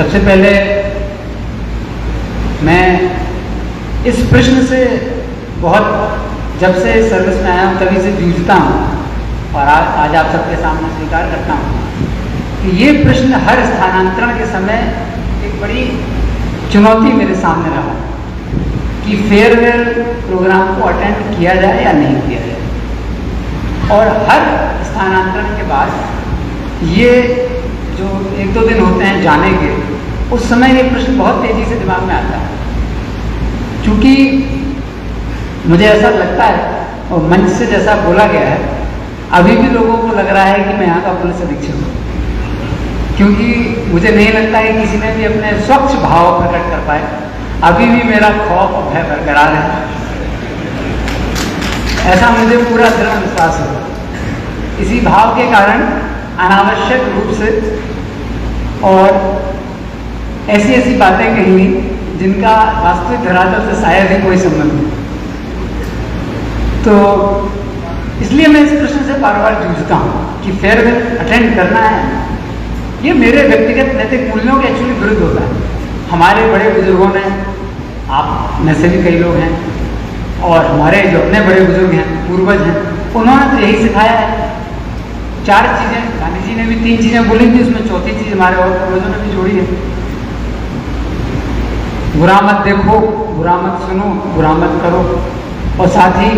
सबसे पहले मैं इस प्रश्न से बहुत जब से सर्विस में आया हूँ तभी से जूझता हूँ और आज आप सबके सामने स्वीकार करता हूँ कि ये प्रश्न हर स्थानांतरण के समय एक बड़ी चुनौती मेरे सामने रहा कि फेयरवेल प्रोग्राम को अटेंड किया जाए या नहीं किया जाए। और हर स्थानांतरण के बाद ये जो एक दो दिन होते हैं जाने के, उस समय ये प्रश्न बहुत तेज़ी से दिमाग में आता है, क्योंकि मुझे ऐसा लगता है और मंच से जैसा बोला गया है अभी भी लोगों को लग रहा है कि मैं यहाँ का पुलिस अधीक्षक हूँ, क्योंकि मुझे नहीं लगता है किसी ने भी अपने स्वच्छ भाव प्रकट कर पाए। अभी भी मेरा खौफ और भय बरकरार है, ऐसा मुझे पूरा दृढ़ विश्वास है। इसी भाव के कारण अनावश्यक रूप से और ऐसी ऐसी बातें कही जिनका वास्तविक धरातल से शायद ही कोई संबंध नहीं। तो इसलिए मैं इस प्रश्न से बार बार जूझता हूँ कि फेयरवेल अटेंड करना है, ये मेरे व्यक्तिगत नैतिक मूल्यों के एक्चुअली विरुद्ध होता है। हमारे बड़े बुजुर्गों ने, आप में से भी कई लोग हैं, और हमारे जो अपने बड़े बुजुर्ग हैं, पूर्वज हैं, उन्होंने तो यही सिखाया है। 4 चीज़ें, गांधी जी ने भी 3 चीज़ें बोली थी, उसमें चौथी चीज़ हमारे और पूर्वजों ने भी जोड़ी है। बुरा मत देखो, बुरा मत सुनो, बुरा मत करो, और साथ ही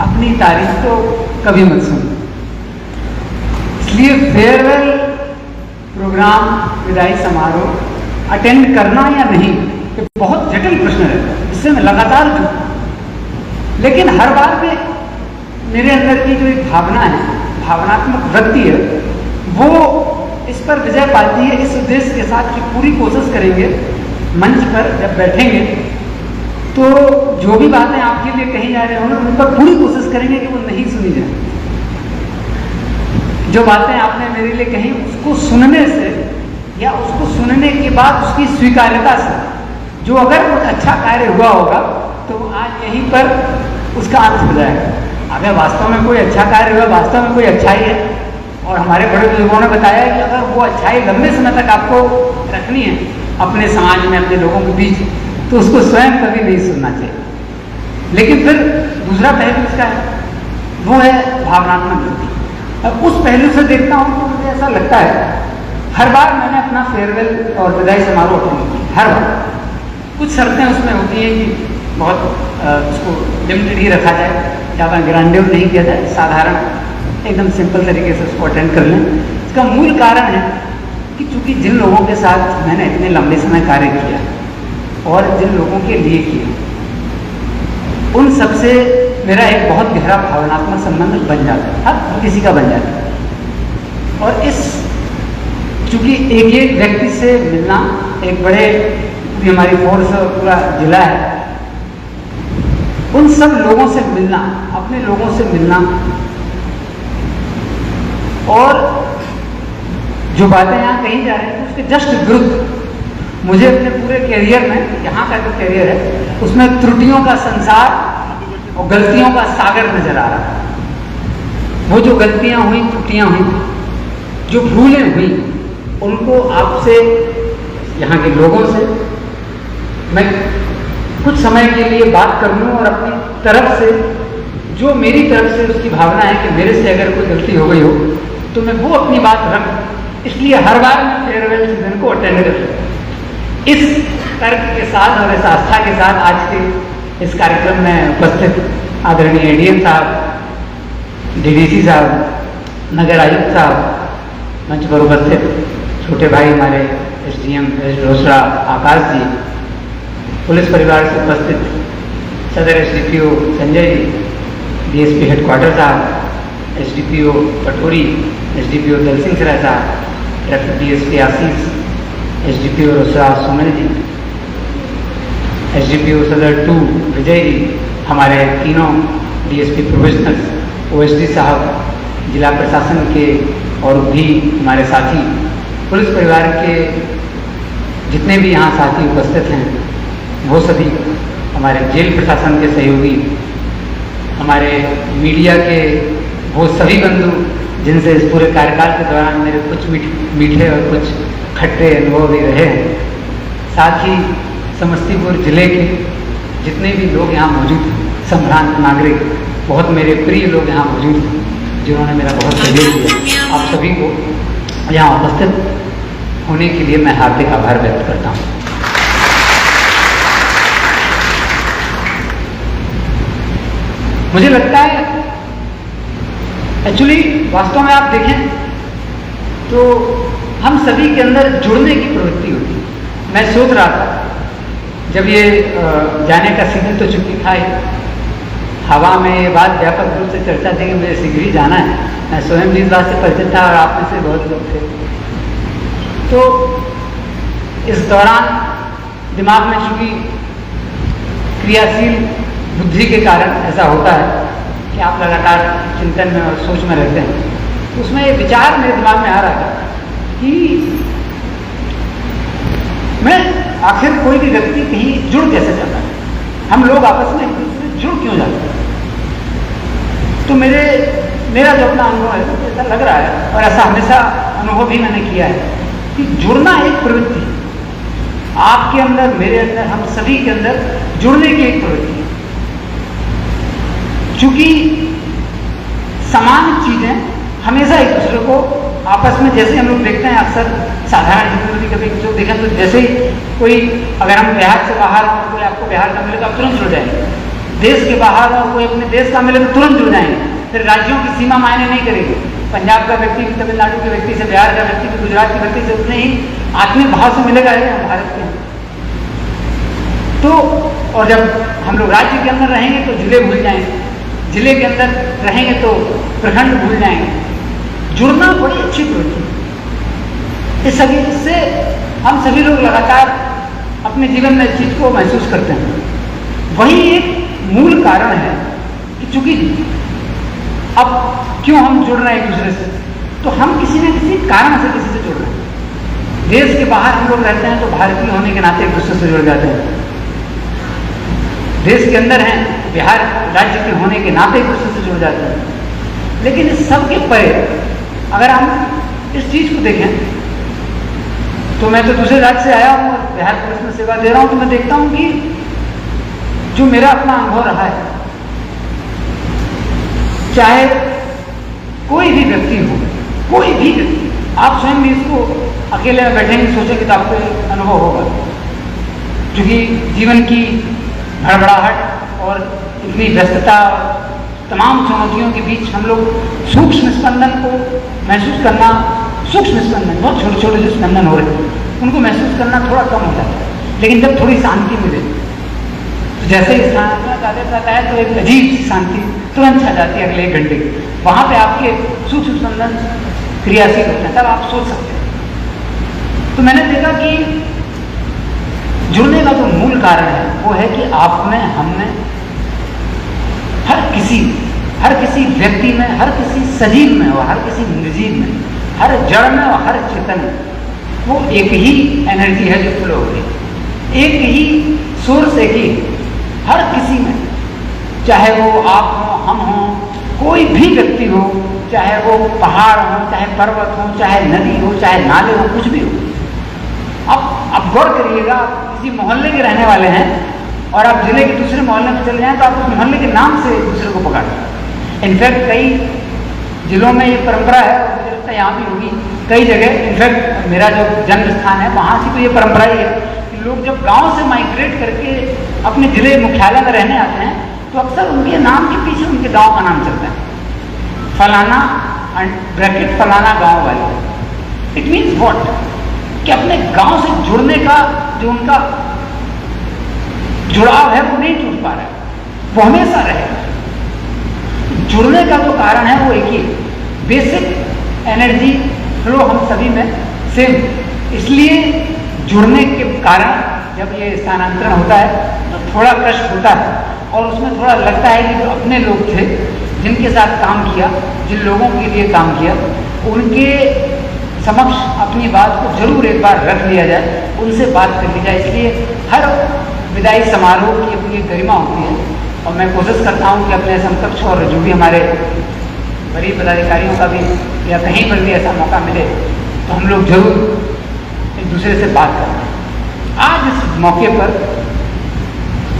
अपनी तारीफ तो कभी मत सुनो। इसलिए फेयरवेल प्रोग्राम, विदाई समारोह अटेंड करना या नहीं, ये बहुत जटिल प्रश्न है, इससे मैं लगातार जूझता हूं। लेकिन हर बार में मेरे अंदर की जो एक भावना है, भावनात्मक वृत्ति है, वो इस पर विजय पाती है, इस उद्देश्य के साथ कि पूरी कोशिश करेंगे मंच पर जब बैठेंगे तो जो भी बातें आपके लिए कही जा रही होंगी उन पर पूरी कोशिश करेंगे कि वो नहीं सुनी जाए। जो बातें आपने मेरे लिए कही उसको सुनने से या उसको सुनने के बाद उसकी स्वीकार्यता से, जो अगर कुछ अच्छा कार्य हुआ होगा तो आज यहीं पर उसका अंत हो जाएगा। अगर वास्तव में कोई अच्छा कार्य हुआ, वास्तव में कोई अच्छाई है, और हमारे बड़े बुजुर्गों ने बताया कि अगर वो अच्छाई लंबे समय तक आपको रखनी है अपने समाज में, अपने लोगों के बीच, तो उसको स्वयं कभी नहीं सुनना चाहिए। लेकिन फिर दूसरा पहलू इसका है, वो है भावनात्मक वृत्ति। अब उस पहलू से देखता हूँ तो मुझे ऐसा लगता है हर बार मैंने अपना फेयरवेल और विदाई समारोह अटेंड किया, हर बार कुछ शर्तें उसमें होती हैं कि बहुत उसको लिमिटेड ही रखा जाए, ज़्यादा ग्रांडियर नहीं किया जाए, साधारण एकदम सिंपल तरीके से उसको अटेंड कर लें। इसका मूल कारण है कि चूंकि जिन लोगों के साथ मैंने इतने लंबे समय कार्य किया और जिन लोगों के लिए किया, उन सबसे मेरा एक बहुत गहरा भावनात्मक संबंध बन जाता है, हर किसी का बन जाता है। और इस चूंकि एक एक व्यक्ति से मिलना, एक बड़े पूरी हमारी फोर्स पूरा जिला है, उन सब लोगों से मिलना, अपने लोगों से मिलना, और जो बातें यहाँ कही जा रही हैं उसके जस्ट विरुद्ध मुझे अपने पूरे कैरियर में, यहाँ का जो कैरियर है उसमें त्रुटियों का संसार और गलतियों का सागर नजर आ रहा है। वो जो गलतियाँ हुई, त्रुटियाँ हुई, जो भूलें हुई, उनको आपसे, यहाँ के लोगों से मैं कुछ समय के लिए बात कर लूँ और अपनी तरफ से, जो मेरी तरफ से उसकी भावना है कि मेरे से अगर कोई गलती हो गई हो तो मैं वो अपनी बात रख। इसलिए हर बार मैं फेयरवेल सीजन को अटेंड कर, इस तर्क के साथ और इस आस्था के साथ आज के इस कार्यक्रम में उपस्थित आदरणीय एडीएम साहब, डीडीसी साहब, नगर आयुक्त साहब, मंच पर उपस्थित छोटे भाई हमारे एसडीएम रोसड़ा आकाश जी, पुलिस परिवार से उपस्थित सदर SDPO Sanjay ji, DSP headquarter साहब, एसडीपीओ पटोरी, एसडीपीओ दल सिंह सराय साहब, ट्रैफिक डीएसपी आशीष, एसडीपीओ रोसड़ा सुमन जी, एसडीपीओ सदर 2 विजय जी, हमारे तीनों डीएसपी प्रोफेशनल्स, ओएसडी साहब, जिला प्रशासन के और भी हमारे साथी, पुलिस परिवार के जितने भी यहाँ साथी उपस्थित हैं वो सभी, हमारे जेल प्रशासन के सहयोगी, हमारे मीडिया के वो सभी बंधु जिनसे इस पूरे कार्यकाल के दौरान मेरे कुछ मीठे और कुछ खट्टे अनुभव भी रहे हैं। साथ ही समस्तीपुर जिले के जितने भी लोग यहाँ मौजूद हैं, संभ्रांत नागरिक, बहुत मेरे प्रिय लोग यहाँ मौजूद हैं जिन्होंने मेरा बहुत सहयोग किया। आप सभी को यहाँ उपस्थित होने के लिए मैं हार्दिक आभार व्यक्त करता हूँ। मुझे लगता है एक्चुअली वास्तव में आप देखें तो हम सभी के अंदर जुड़ने की प्रवृत्ति होती है। मैं सोच रहा था जब ये जाने का सीजन तो चुकी था ही, हवा में ये बात व्यापक रूप से चर्चा थी कि मुझे शीघ्र ही जाना है। मैं स्वयं भी इस बात से परिचित था और आप में से बहुत लोग थे। तो इस दौरान दिमाग में चूंकि क्रियाशील बुद्धि के कारण ऐसा होता है कि आप लगातार चिंतन में और सोच में रहते हैं, तो उसमें ये विचार मेरे दिमाग में आ रहा था कि मैं आखिर कोई भी व्यक्ति कहीं जुड़ कैसे जाता है, हम लोग आपस में एक दूसरे से जुड़ क्यों जाते हैं। तो मेरा जो अपना अनुभव है तो ऐसा लग रहा है, और ऐसा हमेशा अनुभव भी मैंने किया है कि जुड़ना एक प्रवृत्ति है। आपके अंदर, मेरे अंदर, हम सभी के अंदर जुड़ने की एक प्रवृत्ति है। चूंकि समान चीजें हमेशा एक दूसरे को आपस में, जैसे हम लोग देखते हैं अक्सर साधारण जिंदगी कभी जो देखें तो जैसे ही कोई, अगर हम बिहार से बाहर और कोई आपको बिहार का मिलेगा तुरंत जुड़ जाएंगे, देश के बाहर और कोई अपने देश का मिले तो तुरंत जुड़ जाएंगे। फिर राज्यों की सीमा मायने नहीं करेगी, पंजाब का व्यक्ति भी तमिलनाडु के व्यक्ति से, बिहार का व्यक्ति भी गुजरात के व्यक्ति से उतने ही आत्मीय भाव से मिलेगा है हम भारत के। तो और जब हम लोग राज्य के अंदर रहेंगे तो जिले भूल जाएंगे, जिले के अंदर रहेंगे तो प्रखंड भूल जाएंगे। जुड़ना बड़ी अच्छी प्रवृत्ति है। इससे हम सभी लोग लगातार अपने जीवन में इस चीज को महसूस करते हैं। वही एक मूल कारण है कि चूंकि अब क्यों हम जुड़ रहे हैं एक दूसरे से, तो हम किसी न किसी कारण से किसी से जुड़ रहे हैं। देश के बाहर हम लोग रहते हैं तो भारतीय होने के नाते एक दूसरे से जुड़ जाते हैं। देश के अंदर हैं, बिहार राज्य के होने के नाते एक दूसरे से जुड़ जाते हैं। लेकिन इस सब के परे अगर हम इस चीज को देखें तो मैं तो दूसरे राज्य से आया हूं और बिहार पुलिस में सेवा दे रहा हूं, तो मैं देखता हूं कि जो मेरा अपना अनुभव रहा है, चाहे कोई भी व्यक्ति हो, कोई भी व्यक्ति, आप स्वयं भी इसको अकेले में बैठेंगे सोचेंगे तो आपको अनुभव होगा, क्योंकि जीवन की भड़बड़ाहट और इतनी व्यस्तता, तमाम चुनौतियों के बीच हम लोग सूक्ष्म स्पंदन को महसूस करना, सूक्ष्म स्पंदन, बहुत छोटे छोटे जो स्पंदन हो रहे हैं उनको महसूस करना थोड़ा कम हो जाता है। लेकिन जब थोड़ी शांति मिले तो जैसे ही स्थानांतरण आदेश आता है तो एक अजीब सी शांति तुरंत छा जाती है अगले 1 घंटे। वहां पे आपके सूक्ष्म स्पंदन क्रियाशील होते हैं, तब आप सोच सकते हैं। तो मैंने देखा कि जुड़ने का जो मूल कारण है वो है कि आप में, हम में, हर किसी व्यक्ति में, हर किसी सजीव में और हर किसी निर्जीव में, हर जड़ में और हर चेतन में वो एक ही एनर्जी है जो फ्लो हो रही है, एक ही सोर्स, एक ही हर किसी में, चाहे वो आप हो, हम हो, कोई भी व्यक्ति हो, चाहे वो पहाड़ हो, चाहे पर्वत हो, चाहे नदी हो, चाहे नाले हो, कुछ भी हो। अब गौर करिएगा, किसी मोहल्ले के रहने वाले हैं और आप जिले के दूसरे मोहल्ले में चले जाएं तो आप उस मोहल्ले के नाम से एक दूसरे को पकड़ते हैं। इनफैक्ट कई जिलों में ये परंपरा है, और मुझे लगता है यहाँ भी होगी कई जगह। इनफैक्ट मेरा जो जन्म स्थान है वहाँ की तो ये परंपरा ही है कि लोग जब गांव से माइग्रेट करके अपने जिले मुख्यालय में रहने आते हैं तो अक्सर उनके नाम के पीछे उनके गाँव का नाम चलता है, फलाना ब्रैकेट फलाना गाँव वाले। इट मीन्स वॉट, कि अपने गांव से जुड़ने का जो उनका जुड़ाव है वो नहीं टूट पा रहा है, वो हमेशा रहेगा। जुड़ने का जो कारण है वो एक ही, बेसिक एनर्जी फ्लो हम सभी में सेम। इसलिए जुड़ने के कारण जब ये स्थानांतरण होता है तो थोड़ा कष्ट होता है और उसमें थोड़ा लगता है कि जो अपने लोग थे जिनके साथ काम किया, जिन लोगों के लिए काम किया, उनके समक्ष अपनी बात को जरूर एक बार रख लिया जाए, उनसे बात कर ली जाए। इसलिए हर विदाई समारोह की अपनी एक गरिमा होती है और मैं कोशिश करता हूँ कि अपने समकक्ष और जो भी हमारे वरीय पदाधिकारियों का भी या कहीं पर भी ऐसा मौका मिले तो हम लोग जरूर दूसरे से बात करते हैं। आज इस मौके पर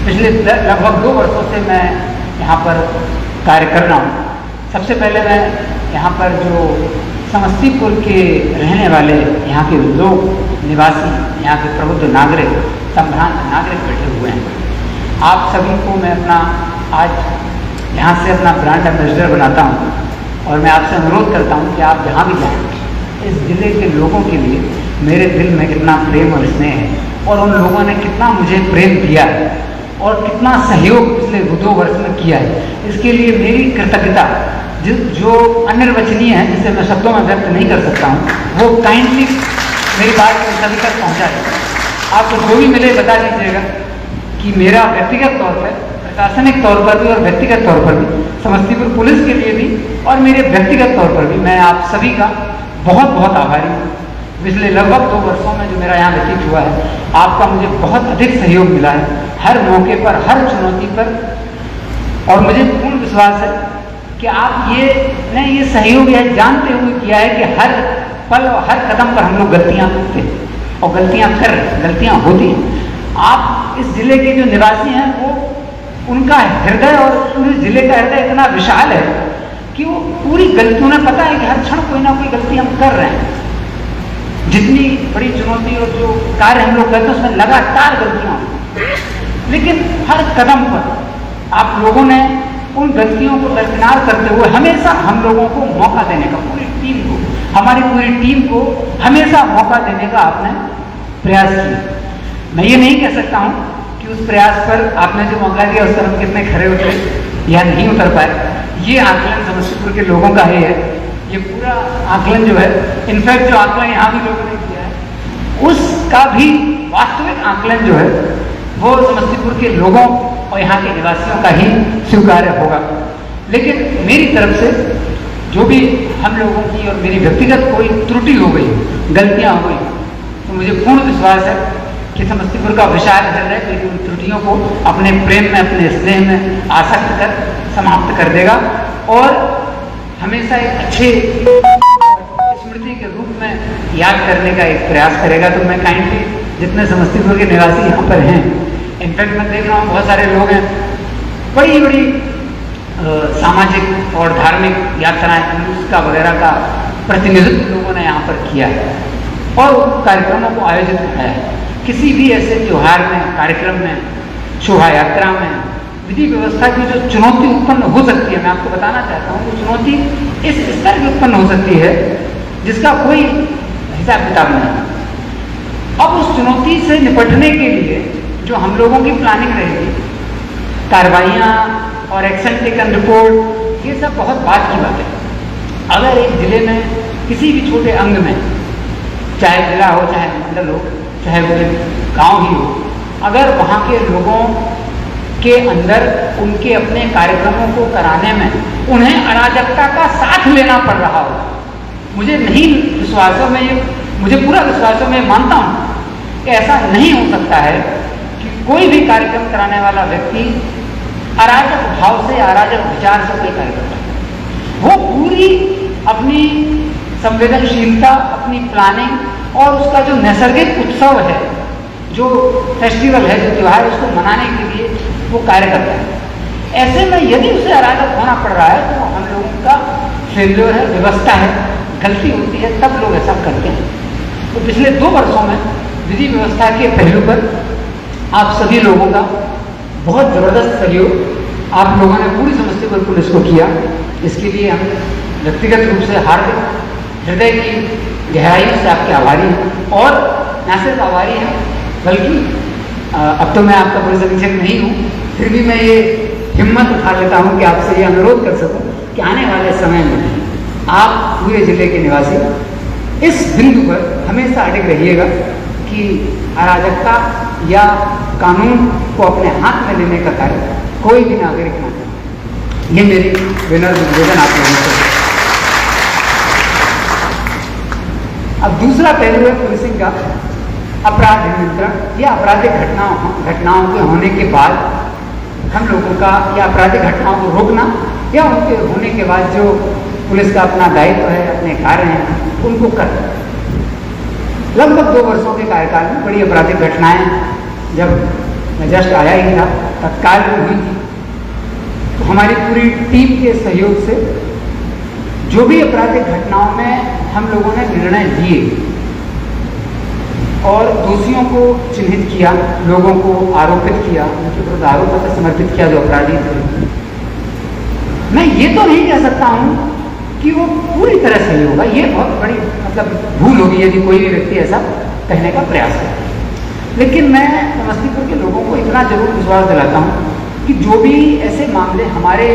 पिछले लगभग 2 वर्षों से मैं यहाँ पर कार्य कर रहा हूँ। सबसे पहले मैं यहाँ पर जो समस्तीपुर के रहने वाले यहाँ के लोग, निवासी, यहाँ के प्रबुद्ध नागरिक, संभ्रांत नागरिक बैठे हुए हैं, आप सभी को मैं अपना आज यहाँ से अपना ब्रांड एम्बेसडर बनाता हूँ और मैं आपसे अनुरोध करता हूँ कि आप जहाँ भी जाएँ, इस जिले के लोगों के लिए मेरे दिल में कितना प्रेम और स्नेह है और उन लोगों ने कितना मुझे प्रेम दिया है और कितना सहयोग पिछले 2 वर्ष में किया है, इसके लिए मेरी कृतज्ञता जो अनिर्वचनीय है, जिसे मैं शब्दों में व्यक्त नहीं कर सकता हूँ, वो काइंडली मेरी बात सभी तक पहुँचा है। आपको जो भी मिले बता दीजिएगा कि मेरा व्यक्तिगत तौर पर, प्रशासनिक तौर पर भी और व्यक्तिगत तौर पर भी, समस्तीपुर पुलिस के लिए भी और मेरे व्यक्तिगत तौर पर भी मैं आप सभी का बहुत बहुत आभारी हूँ। पिछले लगभग 2 वर्षों में जो मेरा यहाँ व्यतीत हुआ है, आपका मुझे बहुत अधिक सहयोग मिला है, हर मौके पर, हर चुनौती पर, और मुझे पूर्ण विश्वास है कि आप ये सहयोग यह जानते हुए किया है कि हर पल और हर कदम पर हम लोग गलतियाँ करते हैं और गलतियाँ होती हैं। आप इस जिले के जो निवासी हैं, वो उनका हृदय और पूरे जिले का हृदय इतना विशाल है कि वो पूरी गलतियों ने पता है कि हर क्षण कोई ना कोई गलती हम कर रहे हैं। जितनी बड़ी चुनौती और जो कार्य हम लोग करते हैं उसमें लगातार गलतियां होती, लेकिन हर कदम पर आप लोगों ने उन गलतियों को दरकिनार करते हुए हमेशा हम लोगों को मौका देने का, पूरी टीम को, हमारी पूरी टीम को हमेशा मौका देने का आपने प्रयास किया। मैं ये नहीं कह सकता हूँ कि उस प्रयास पर आपने जो मौका दिया उस पर हम कितने खरे उतरे या नहीं उतर पाए। ये आकलन समस्तीपुर के लोगों का ही है। ये पूरा आकलन जो है, इनफैक्ट जो आकलन यहाँ भी लोगों ने किया है, उसका भी वास्तविक आकलन जो है वो समस्तीपुर के लोगों और यहाँ के निवासियों का ही स्वीकार्य होगा। लेकिन मेरी तरफ से जो भी हम लोगों की और मेरी व्यक्तिगत कोई त्रुटि हो गई, गलतियाँ हो गई, तो मुझे पूर्ण विश्वास है कि समस्तीपुर का विशाल हृदय मेरी उन त्रुटियों को अपने प्रेम में, अपने स्नेह में आसक्त कर समाप्त कर देगा और हमेशा एक अच्छे स्मृति के रूप में याद करने का एक प्रयास करेगा। तो मैं काइंडली जितने समस्तीपुर के निवासी यहाँ पर हैं, इनफैक्ट मैं देख रहा हूँ बहुत सारे लोग हैं, बड़ी बड़ी सामाजिक और धार्मिक यात्राएं, जुलूस का वगैरह का प्रतिनिधित्व लोगों ने यहाँ पर किया है और उन कार्यक्रमों को आयोजित कराया है। किसी भी ऐसे त्योहार में, कार्यक्रम में, शोभा यात्रा में विधि व्यवस्था की जो चुनौती उत्पन्न हो सकती है, मैं आपको बताना चाहता हूँ, वो चुनौती इस स्तर की उत्पन्न हो सकती है जिसका कोई हिसाब किताब नहीं। अब उस चुनौती से निपटने के लिए जो हम लोगों की प्लानिंग रहेगी, कार्रवाइयाँ और एक्शन टेकन रिपोर्ट, ये सब बहुत बात की बात है। अगर एक जिले में किसी भी छोटे अंग में, चाहे जिला हो, चाहे मंडल हो, चाहे वो गाँव ही हो, अगर वहाँ के लोगों के अंदर उनके अपने कार्यक्रमों को कराने में उन्हें अराजकता का साथ लेना पड़ रहा हो, मुझे नहीं विश्वासों में, मुझे पूरा विश्वासों में मानता हूँ कि ऐसा नहीं हो सकता है कि कोई भी कार्यक्रम कराने वाला व्यक्ति अराजक भाव से, अराजक विचार से कोई कार्य करता है। वो पूरी अपनी संवेदनशीलता, अपनी प्लानिंग और उसका जो नैसर्गिक उत्सव है, जो फेस्टिवल है, जो त्यौहार, उसको मनाने के लिए वो कार्य करता है। ऐसे में यदि उसे अराजक होना पड़ रहा है तो हम लोगों का फेल्योर है, व्यवस्था है, गलती होती है, तब लोग ऐसा करते हैं। तो पिछले 2 वर्षों में विधि व्यवस्था के पहलू पर आप सभी लोगों का बहुत ज़बरदस्त सहयोग आप लोगों ने पूरी समस्तीपुर पुलिस को किया। इसके लिए हम व्यक्तिगत रूप से हार्दिक हृदय की गहराई से आपके आभारी हैं और न सिर्फ आभारी हैं बल्कि अब तो मैं आपका पुलिस अधीक्षक नहीं हूँ, फिर भी मैं ये हिम्मत उठा लेता हूँ कि आपसे ये अनुरोध कर सकूँ कि आने वाले समय में आप पूरे जिले के निवासी इस बिंदु पर हमेशा अडिग रहिएगा कि अराजकता या कानून को अपने हाथ में लेने का कार्य कोई भी नागरिक ना करे। ये मेरी विनम्र निवेदन आप लोगों से। अब दूसरा पहलू है पुलिसिंग का अपराध नियंत्रण या आपराधिक घटनाओं के होने के बाद हम लोगों का, या आपराधिक घटनाओं को रोकना या उनके होने के बाद जो पुलिस का अपना दायित्व है, अपने कार्य हैं, उनको करना। लगभग 2 वर्षों के कार्यकाल में बड़ी आपराधिक घटनाएं जब मैं जस्ट आया ही था तत्काल में हुई थी, तो हमारी पूरी टीम के सहयोग से जो भी आपराधिक घटनाओं में हम लोगों ने निर्णय लिए और दोषियों को चिन्हित किया, लोगों को आरोपित किया, उनके विरुद्ध आरोप पत्र समर्पित किया जो अपराधी थे। मैं ये तो नहीं कह सकता हूं कि वो पूरी तरह सही होगा, ये बहुत बड़ी भूल होगी यदि कोई भी व्यक्ति ऐसा कहने का प्रयास करे। लेकिन मैं समस्तीपुर के लोगों को इतना जरूर विश्वास दिलाता हूँ कि जो भी ऐसे मामले हमारे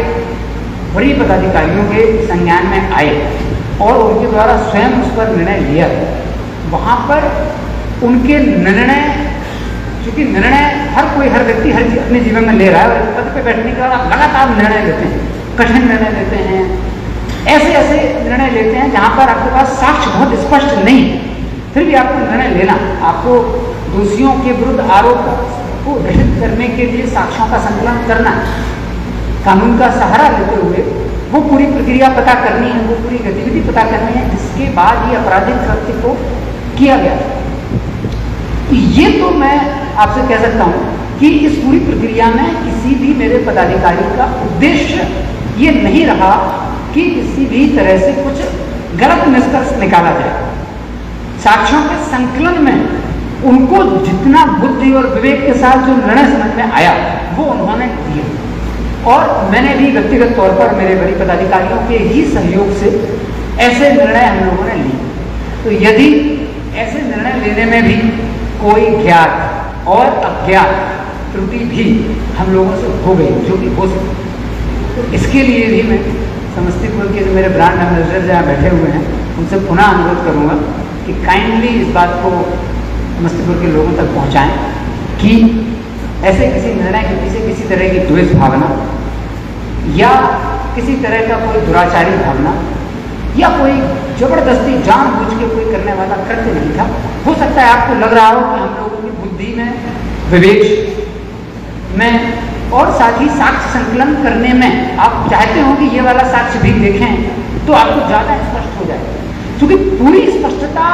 बड़ी पदाधिकारियों के संज्ञान में आए और उनके द्वारा स्वयं उस पर निर्णय लिया, वहाँ पर उनके निर्णय, चूंकि निर्णय हर व्यक्ति अपने जीवन में ले रहा है और पद पे बैठने के बाद आप लगातार निर्णय लेते हैं, कठिन निर्णय लेते हैं, ऐसे निर्णय लेते हैं जहाँ पर आपके पास साक्ष्य बहुत स्पष्ट नहीं, फिर भी आपको निर्णय लेना, आपको दोषियों के विरुद्ध आरोप को घटित करने के लिए साक्ष्यों का संकलन करना, कानून का सहारा लेते हुए वो पूरी प्रक्रिया पता करनी है, वो पूरी गतिविधि पता करनी है जिसके बाद ये आपराधिक कृत्य को किया गया। तो ये तो मैं आपसे कह सकता हूँ कि इस पूरी प्रक्रिया में किसी भी मेरे पदाधिकारी का उद्देश्य ये नहीं रहा कि किसी भी तरह से कुछ गलत निष्कर्ष निकाला जाए। साक्ष्यों के संकलन में उनको जितना बुद्धि और विवेक के साथ जो निर्णय समझ में आया वो उन्होंने दिए, और मैंने भी व्यक्तिगत तौर पर मेरे बड़े पदाधिकारियों के ही सहयोग से ऐसे निर्णय हम लोगों ने लिए। तो यदि ऐसे निर्णय लेने में भी कोई ज्ञात और अज्ञात त्रुटि भी हम लोगों से हो गई, जो कि हो सकती, तो इसके लिए भी मैं समस्तीपुर के जो मेरे ब्रांड एम्बेसडर जहाँ बैठे हुए हैं उनसे पुनः अनुरोध करूँगा कि काइंडली इस बात को समस्तीपुर के लोगों तक पहुँचाएं कि ऐसे किसी निर्णय के पीछे किसी तरह की द्वेष भावना या किसी तरह का कोई दुराचारी भावना या कोई जबरदस्ती जानबूझ के कोई करने वाला कृत्य नहीं था। हो सकता है आपको लग रहा हो कि हम लोगों की बुद्धि में, विवेक में और साथ ही साक्ष्य संकलन करने में आप चाहते हो कि ये वाला साक्ष्य भी देखें तो आपको ज़्यादा स्पष्ट हो जाए, क्योंकि पूरी स्पष्टता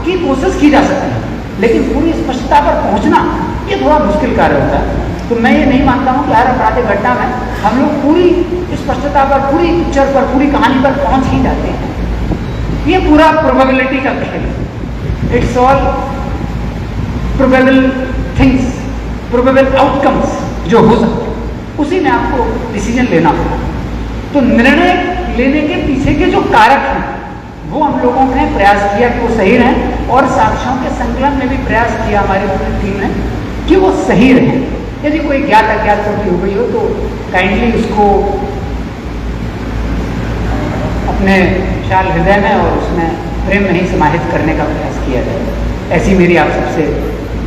की कोशिश की जा सकती है लेकिन पूरी स्पष्टता पर पहुंचना ये थोड़ा मुश्किल कार्य होता है। तो मैं ये नहीं मानता हूँ कि हर आपराधिक घटना में हम लोग पूरी स्पष्टता पर, पूरी पिक्चर पर, पूरी कहानी पर पहुंच ही जाते हैं। ये पूरा प्रोबेबिलिटी का खेल है। It's all probable things, probable outcomes जो हो सकते हैं, उसी में आपको डिसीजन लेना होगा। तो निर्णय लेने के पीछे के जो कारक हैं वो हम लोगों ने प्रयास किया कि वो सही रहें, और साक्ष्यों के संकलन में भी प्रयास किया हमारी पूरी टीम ने कि वो सही रहें। यदि कोई ज्ञात अज्ञात त्रुटि हो गई हो तो काइंडली उसको अपने विशाल हृदय में और उसमें प्रेम में ही समाहित करने का प्रयास किया जाए। ऐसी मेरी आप सबसे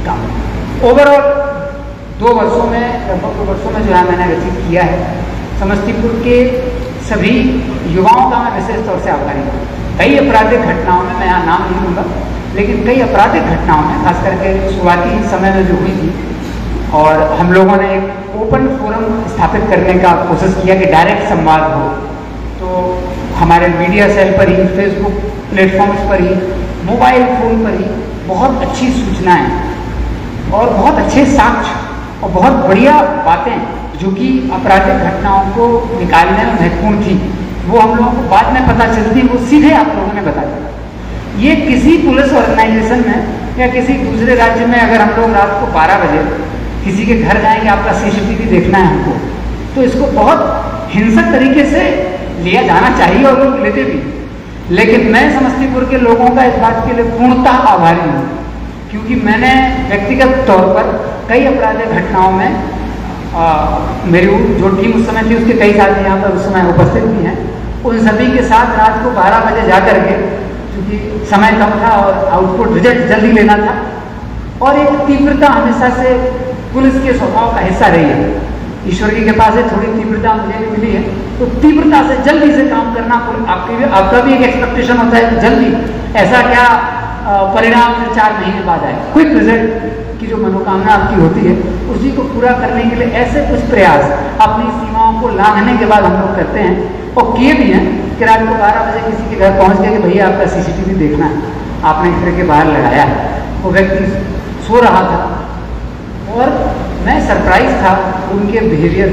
काम है। ओवरऑल 2 वर्षों में, लगभग 2 वर्षों में जो है मैंने व्यतीत किया है, समस्तीपुर के सभी युवाओं का मैं विशेष तौर से आभारी हूँ। कई आपराधिक घटनाओं में, मैं यहाँ नाम नहीं लूँगा, लेकिन कई आपराधिक घटनाओं में, खास करके शुरुआती समय में जो हुई थी, और हम लोगों ने एक ओपन फोरम स्थापित करने का कोशिश किया कि डायरेक्ट संवाद हो। तो हमारे मीडिया सेल पर ही, फेसबुक प्लेटफॉर्म्स पर ही, मोबाइल फ़ोन पर ही बहुत अच्छी सूचनाएं और बहुत अच्छे साक्ष्य और बहुत बढ़िया बातें जो कि आपराधिक घटनाओं को निकालने में महत्वपूर्ण थी, वो हम लोगों को बाद में पता चलती, वो सीधे आप लोगों ने बता दिया। ये किसी पुलिस ऑर्गेनाइजेशन में या किसी दूसरे राज्य में अगर हम लोग रात को 12 बजे किसी के घर जाएंगे, आपका CCTV देखना है हमको, तो इसको बहुत हिंसक तरीके से लिया जाना चाहिए और लोग लेते भी। लेकिन मैं समस्तीपुर के लोगों का इस बात के लिए पूर्णतः आभारी हूँ, क्योंकि मैंने व्यक्तिगत तौर पर कई आपराधिक घटनाओं में मेरी जो टीम उस समय थी उसके कई साथी यहाँ पर उस समय उपस्थित भी हैं, उन सभी के साथ रात को 12 बजे जा करके, क्योंकि समय कम था और आउटपुट रिजल्ट जल्दी लेना था, और एक तीव्रता हमेशा से पुलिस के स्वभाव का हिस्सा रही है। ईश्वर की कृपा से थोड़ी तीव्रता मुझे भी मिली है, तो तीव्रता से जल्दी से काम करना आपका भी एक एक्सपेक्टेशन होता है जल्दी, ऐसा क्या परिणाम 4 महीने बाद आए, क्विक रिजल्ट की जो मनोकामना आपकी होती है उसी को पूरा करने के लिए ऐसे कुछ प्रयास अपनी सीमाओं को लांघने के बाद हम लोग करते हैं, और किए भी हैं कि रात को 12 बजे किसी के घर पहुंच गए कि भैया आपका CCTV देखना है, आपने घर के बाहर लगाया है। वो व्यक्ति सो रहा था और मैं सरप्राइज था उनके बिहेवियर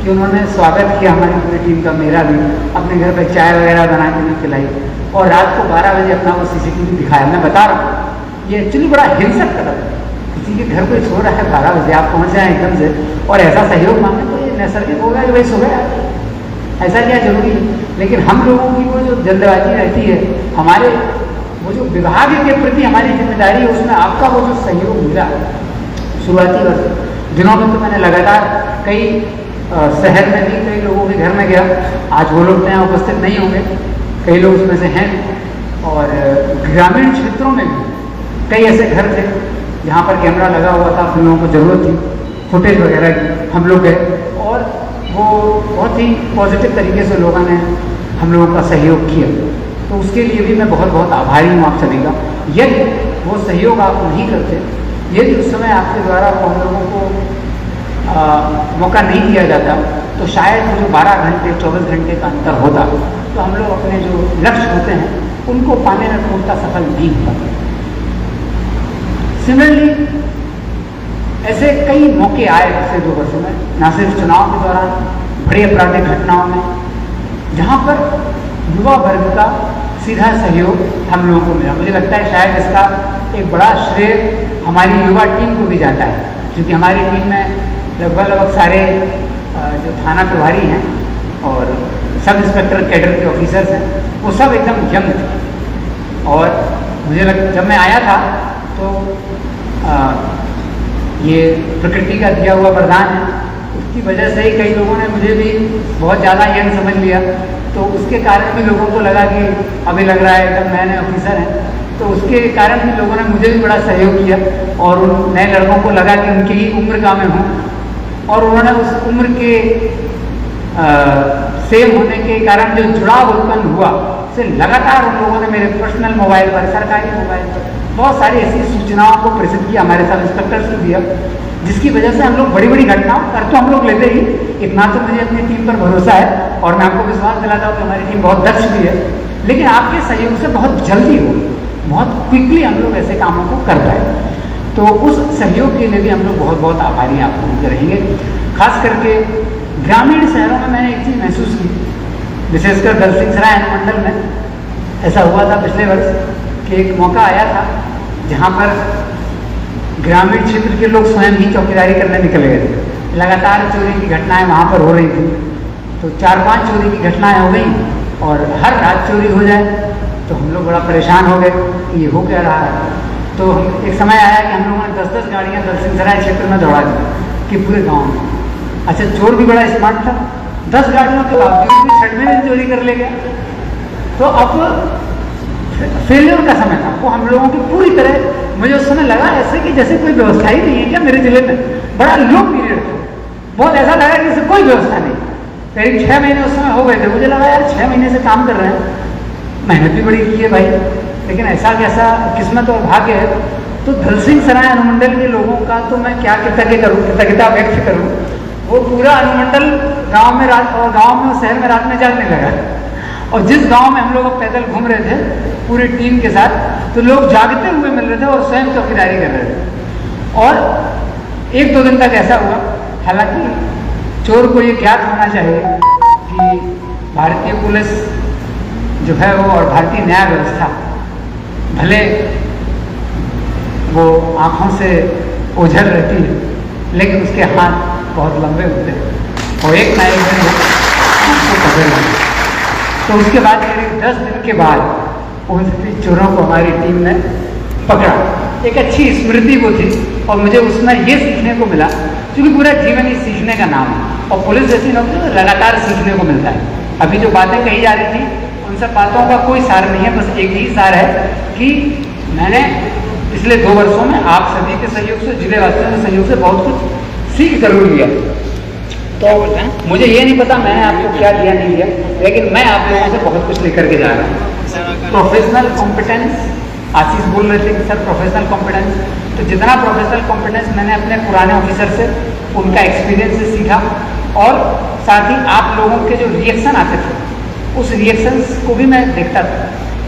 कि उन्होंने स्वागत किया हमारी पूरी टीम का, मेरा भी, अपने घर पर चाय वगैरह बना के उन्हें खिलाई और रात को 12 बजे अपना वो CCTV दिखाया। मैं बता रहा हूँ, ये एक्चुअली बड़ा हिंसक कदम है। किसी के घर कोई सो रहा है 12 बजे, आप पहुँच जाएँ एकदम से और ऐसा सहयोग मांगे, तो ये नैसर्गिक होगा कि भाई सो गया, ऐसा क्या जरूरी है। लेकिन हम लोगों की वो जो जल्दबाजी रहती है, हमारे वो जो विभाग के प्रति हमारी जिम्मेदारी है, उसमें आपका वो जो सहयोग मिला शुरुआती वर्ष दिनों में, तो मैंने लगातार कई शहर में भी कई लोगों के घर में गया। आज वो लोग यहाँ उपस्थित नहीं होंगे, कई लोग उसमें से हैं। और ग्रामीण क्षेत्रों में भी कई ऐसे घर थे जहाँ पर कैमरा लगा हुआ था, हम लोगों को ज़रूरत थी फुटेज वगैरह की, हम लोग गए और वो बहुत ही पॉजिटिव तरीके से लोगों ने हम लोगों का सहयोग किया। तो उसके लिए भी मैं बहुत बहुत आभारी हूँ आप सभी का। यदि वो सहयोग आप नहीं करते, यदि उस समय आपके द्वारा हम लोगों को मौका नहीं दिया जाता, तो शायद वो जो 12 घंटे 24 घंटे का अंतर होता, तो हम लोग अपने जो लक्ष्य होते हैं उनको पाने में पूर्णतः सफल नहीं हो पाते। सिमिलरली ऐसे कई मौके आए पिछले 2 वर्षों में, न सिर्फ चुनाव के दौरान, बड़ी आपराधिक घटनाओं में, जहाँ पर युवा वर्ग का सीधा सहयोग हम लोगों को मिला। मुझे लगता है शायद इसका एक बड़ा श्रेय हमारी युवा टीम को भी जाता है, क्योंकि हमारी टीम में लगभग सारे जो थाना प्रभारी हैं और सब इंस्पेक्टर कैडर के ऑफिसर्स हैं, वो सब एकदम यंग थे। और मुझे जब मैं आया था तो ये प्रकृति का दिया हुआ वरदान है, उसकी वजह से ही कई लोगों ने मुझे भी बहुत ज़्यादा यंग समझ लिया। तो उसके कारण भी लोगों को लगा कि अभी लग रहा है एकदम नए नए ऑफिसर हैं, तो उसके कारण भी लोगों ने मुझे भी बड़ा सहयोग किया। और उन नए लड़कों को लगा कि उनकी ही उम्र का मैं हूँ, और उन्होंने उस उम्र के सेम होने के कारण जो जुड़ाव उत्पन्न हुआ, उसे लगातार उन लोगों ने मेरे पर्सनल मोबाइल पर, सरकारी मोबाइल पर बहुत सारी ऐसी सूचनाओं को प्रेषित किया, हमारे साथ इंस्पेक्टर्स को दिया, जिसकी वजह से हम लोग बड़ी बड़ी घटनाओं कर तो हम लोग लेते ही, इतना तो मुझे अपनी टीम पर भरोसा है और मैं आपको विश्वास दिलाता हूँ कि हमारी टीम बहुत दक्ष भी है, लेकिन आपके सहयोग से बहुत जल्दी हो, बहुत क्विकली हम लोग ऐसे कामों को कर पाए। तो उस सहयोग के लिए भी हम लोग बहुत बहुत आभारी आप लोगों के रहेंगे। खास करके ग्रामीण शहरों में मैंने एक चीज़ महसूस की, विशेषकर दलसिंहसराय अनुमंडल में ऐसा हुआ था पिछले वर्ष कि एक मौका आया था जहाँ पर ग्रामीण क्षेत्र के लोग स्वयं ही चौकीदारी करने निकल गए थे। लगातार चोरी की घटनाएं वहाँ पर हो रही थी, तो 4-5 चोरी की घटनाएं हो गई और हर रात चोरी हो जाए, तो हम लोग बड़ा परेशान हो गए कि ये हो क्या रहा है। तो एक समय आया कि हम लोगों ने 10-10 गाड़ियाँ दलसिंहसराय क्षेत्र में दौड़ा दी कि पूरे गाँव में। अच्छा, चोर भी बड़ा स्मार्ट था, 10 गाड़ियों के बावजूद भी 6 में चोरी कर ले गया। तो अब फेलियर का समय था वो हम लोगों की पूरी तरह, मुझे उस समय लगा ऐसे कि जैसे कोई व्यवस्था ही नहीं है क्या मेरे जिले में। बड़ा लो पीरियड था, बहुत ऐसा लगा कि जैसे कोई व्यवस्था नहीं। करीब 6 महीने उस समय हो गए थे, मुझे लगा यार 6 महीने से काम कर रहे हैं, मेहनत भी बड़ी की है भाई, लेकिन ऐसा कैसा किस्मत और भाग्य है। तो दलसिंहसराय अनुमंडल के लोगों का तो मैं क्या कृतज्ञता व्यक्त करूँ। वो पूरा अनुमंडल गाँव में रात और गाँव में शहर में रात में जागने लगा, और जिस गांव में हम लोग पैदल घूम रहे थे पूरी टीम के साथ, तो लोग जागते हुए मिल रहे थे और स्वयं चौकीदारी कर रहे थे। और 1-2 दिन तक ऐसा हुआ, हालांकि चोर को ये ज्ञात होना चाहिए कि भारतीय पुलिस जो है वो और भारतीय न्याय व्यवस्था भले वो आँखों से ओझल रहती है, लेकिन उसके हाथ बहुत लंबे होते हैं और एक ना एक दिन उसको पकड़ लेंगे। तो उसके बाद करीब 10 दिन के बाद उन सभी चोरों को हमारी टीम ने पकड़ा। एक अच्छी स्मृति वो थी और मुझे उसमें ये सीखने को मिला, क्योंकि पूरा जीवन ही सीखने का नाम है और पुलिस जैसी नौकरी तो लगातार सीखने को मिलता है। अभी जो बातें कही जा रही थी उन सब बातों का कोई सार नहीं है, बस एक ही सार है कि मैंने पिछले 2 वर्षों में आप सभी के सहयोग से, जिले वासियों के सहयोग से बहुत कुछ सीख जरूर लिया। तो मुझे ये नहीं पता मैंने आपको क्या दिया नहीं दिया, लेकिन मैं आप लोगों से बहुत कुछ लेकर के जा रहा हूँ। प्रोफेशनल कॉम्पिटेंस, आशीष बोल रहे थे कि सर प्रोफेशनल कॉम्पिटेंस, तो जितना प्रोफेशनल कॉम्पिटेंस मैंने अपने पुराने ऑफिसर से, उनका एक्सपीरियंस से सीखा, और साथ ही आप लोगों के जो रिएक्शन आते थे उस रिएक्शंस को भी मैं देखता था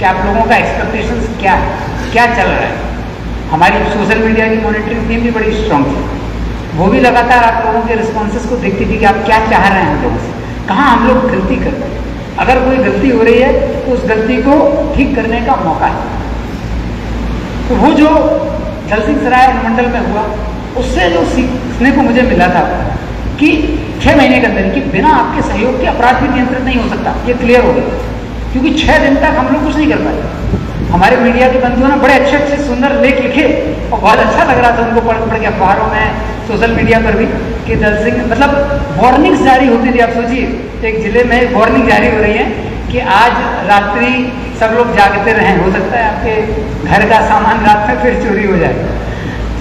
कि आप लोगों का एक्सपेक्टेशंस क्या है, क्या चल रहा है। हमारी सोशल मीडिया की मॉनिटरिंग टीम भी बड़ी स्ट्रांग थी, वो भी लगातार आप लोगों के रिस्पॉन्सेस को देखती थी कि आप क्या चाह रहे हैं हम लोगों से, कहाँ हम लोग गलती कर रहे हैं। अगर कोई गलती हो रही है तो उस गलती को ठीक करने का मौका है। तो वो जो दलसिंहसराय अनुमंडल में हुआ, उससे जो सीखने को मुझे मिला था कि 6 महीने के अंदर कि बिना आपके सहयोग के अपराध भी नियंत्रित नहीं हो सकता, ये क्लियर हो गया। क्योंकि 6 दिन तक हम लोग कुछ नहीं कर पाए। हमारे मीडिया के बंधुओं ने बड़े अच्छे अच्छे सुंदर लेख लिखे और बहुत अच्छा लग रहा था उनको पढ़ के अखबारों में, सोशल मीडिया पर भी, कि दलसिंह मतलब वार्निंग्स जारी होती थी। आप सोचिए, एक जिले में वार्निंग जारी हो रही है कि आज रात्रि सब लोग जागते रहें, हो सकता है आपके घर का सामान रात में फिर चोरी हो जाए।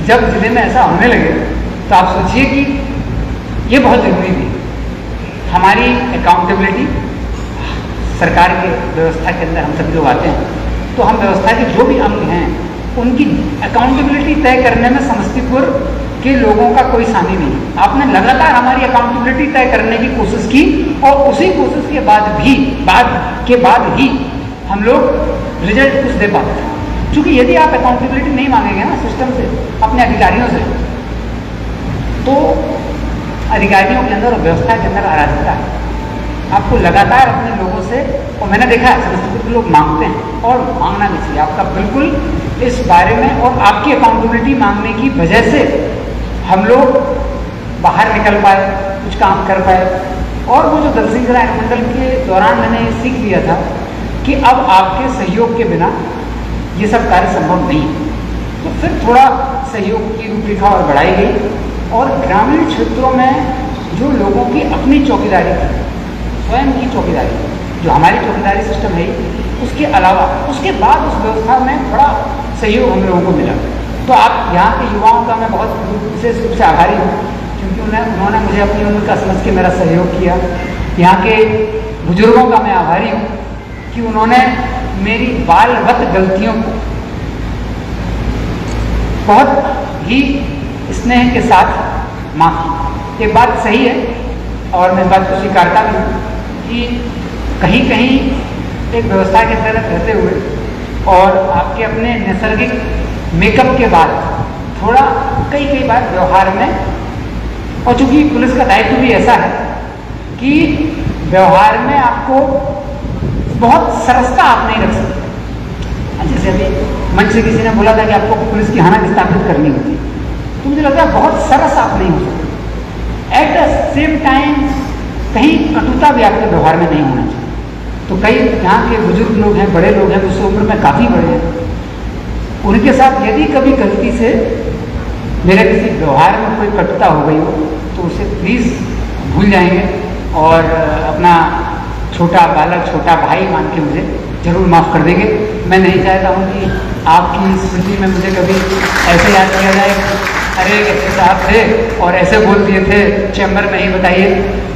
जब जिले में ऐसा होने लगे तो आप सोचिए कि ये बहुत ज़रूरी थी। हमारी अकाउंटेबिलिटी, सरकार के व्यवस्था के अंदर हम सभी लोग आते हैं, तो हम व्यवस्था के जो भी अंग हैं उनकी अकाउंटेबिलिटी तय करने में समस्तीपुर के लोगों का कोई सानी नहीं। आपने लगातार हमारी अकाउंटेबिलिटी तय करने की कोशिश की और उसी कोशिश के बाद ही हम लोग रिजल्ट कुछ दे पाते हैं। क्योंकि यदि आप अकाउंटेबिलिटी नहीं मांगेंगे ना सिस्टम से, अपने अधिकारियों से, तो अधिकारियों के अंदर और व्यवस्था के अंदर अराजकता है। आपको लगातार अपने लोगों से, और मैंने देखा है समस्तीपुर के लोग मांगते हैं और मांगना भी चाहिए आपका बिल्कुल इस बारे में, और आपकी अकाउंटेबिलिटी मांगने की वजह से हम लोग बाहर निकल पाए, कुछ काम कर पाए। और वो जो दलसिंहसराय अनुमंडल के दौरान मैंने सीख लिया था कि अब आपके सहयोग के बिना ये सब कार्य संभव नहीं है। तो फिर थोड़ा सहयोग की रूपरेखा और बढ़ाई गई, और ग्रामीण क्षेत्रों में जो लोगों की अपनी चौकीदारी थी, स्वयं की चौकीदारी, जो हमारी चौकीदारी सिस्टम है, उसके अलावा उसके बाद उस व्यवस्था में बड़ा सहयोग हम लोगों को मिला। तो आप यहाँ के युवाओं का मैं बहुत विशेष रूप से आभारी हूँ, क्योंकि उन्होंने मुझे अपनी उम्र का समझ के मेरा सहयोग किया। यहाँ के बुजुर्गों का मैं आभारी हूँ कि उन्होंने मेरी बालवत गलतियों को बहुत ही स्नेह के साथ माफ़ की। ये बात सही है और मैं बात को स्वीकारता भी हूँ कि कहीं कहीं एक व्यवस्था के तहत रहते हुए और आपके अपने नैसर्गिक मेकअप के बाद थोड़ा कई बार व्यवहार में, और चूंकि पुलिस का दायित्व भी ऐसा है कि व्यवहार में आपको बहुत सरसता आप नहीं रख सकते। जैसे अभी मंच से किसी ने बोला था कि आपको पुलिस की हाना स्थापित करनी होती, तो मुझे लगता है बहुत सरस आप नहीं हो सकते। एट द सेम टाइम कहीं कटुता भी आपके व्यवहार में नहीं होना चाहिए। तो कई यहाँ के बुजुर्ग लोग हैं, बड़े लोग हैं, मुझसे उम्र में काफ़ी बड़े हैं, उनके साथ यदि कभी गलती से मेरे किसी व्यवहार में कोई कटुता हो गई हो तो उसे प्लीज़ भूल जाएंगे और अपना छोटा बालक, छोटा भाई मान के मुझे जरूर माफ़ कर देंगे। मैं नहीं चाहता हूँ कि आपकी स्मृति में मुझे कभी ऐसे याद किया जाए, अरे ऐसे साहब थे और ऐसे बोल दिए थे चैम्बर में ही, बताइए।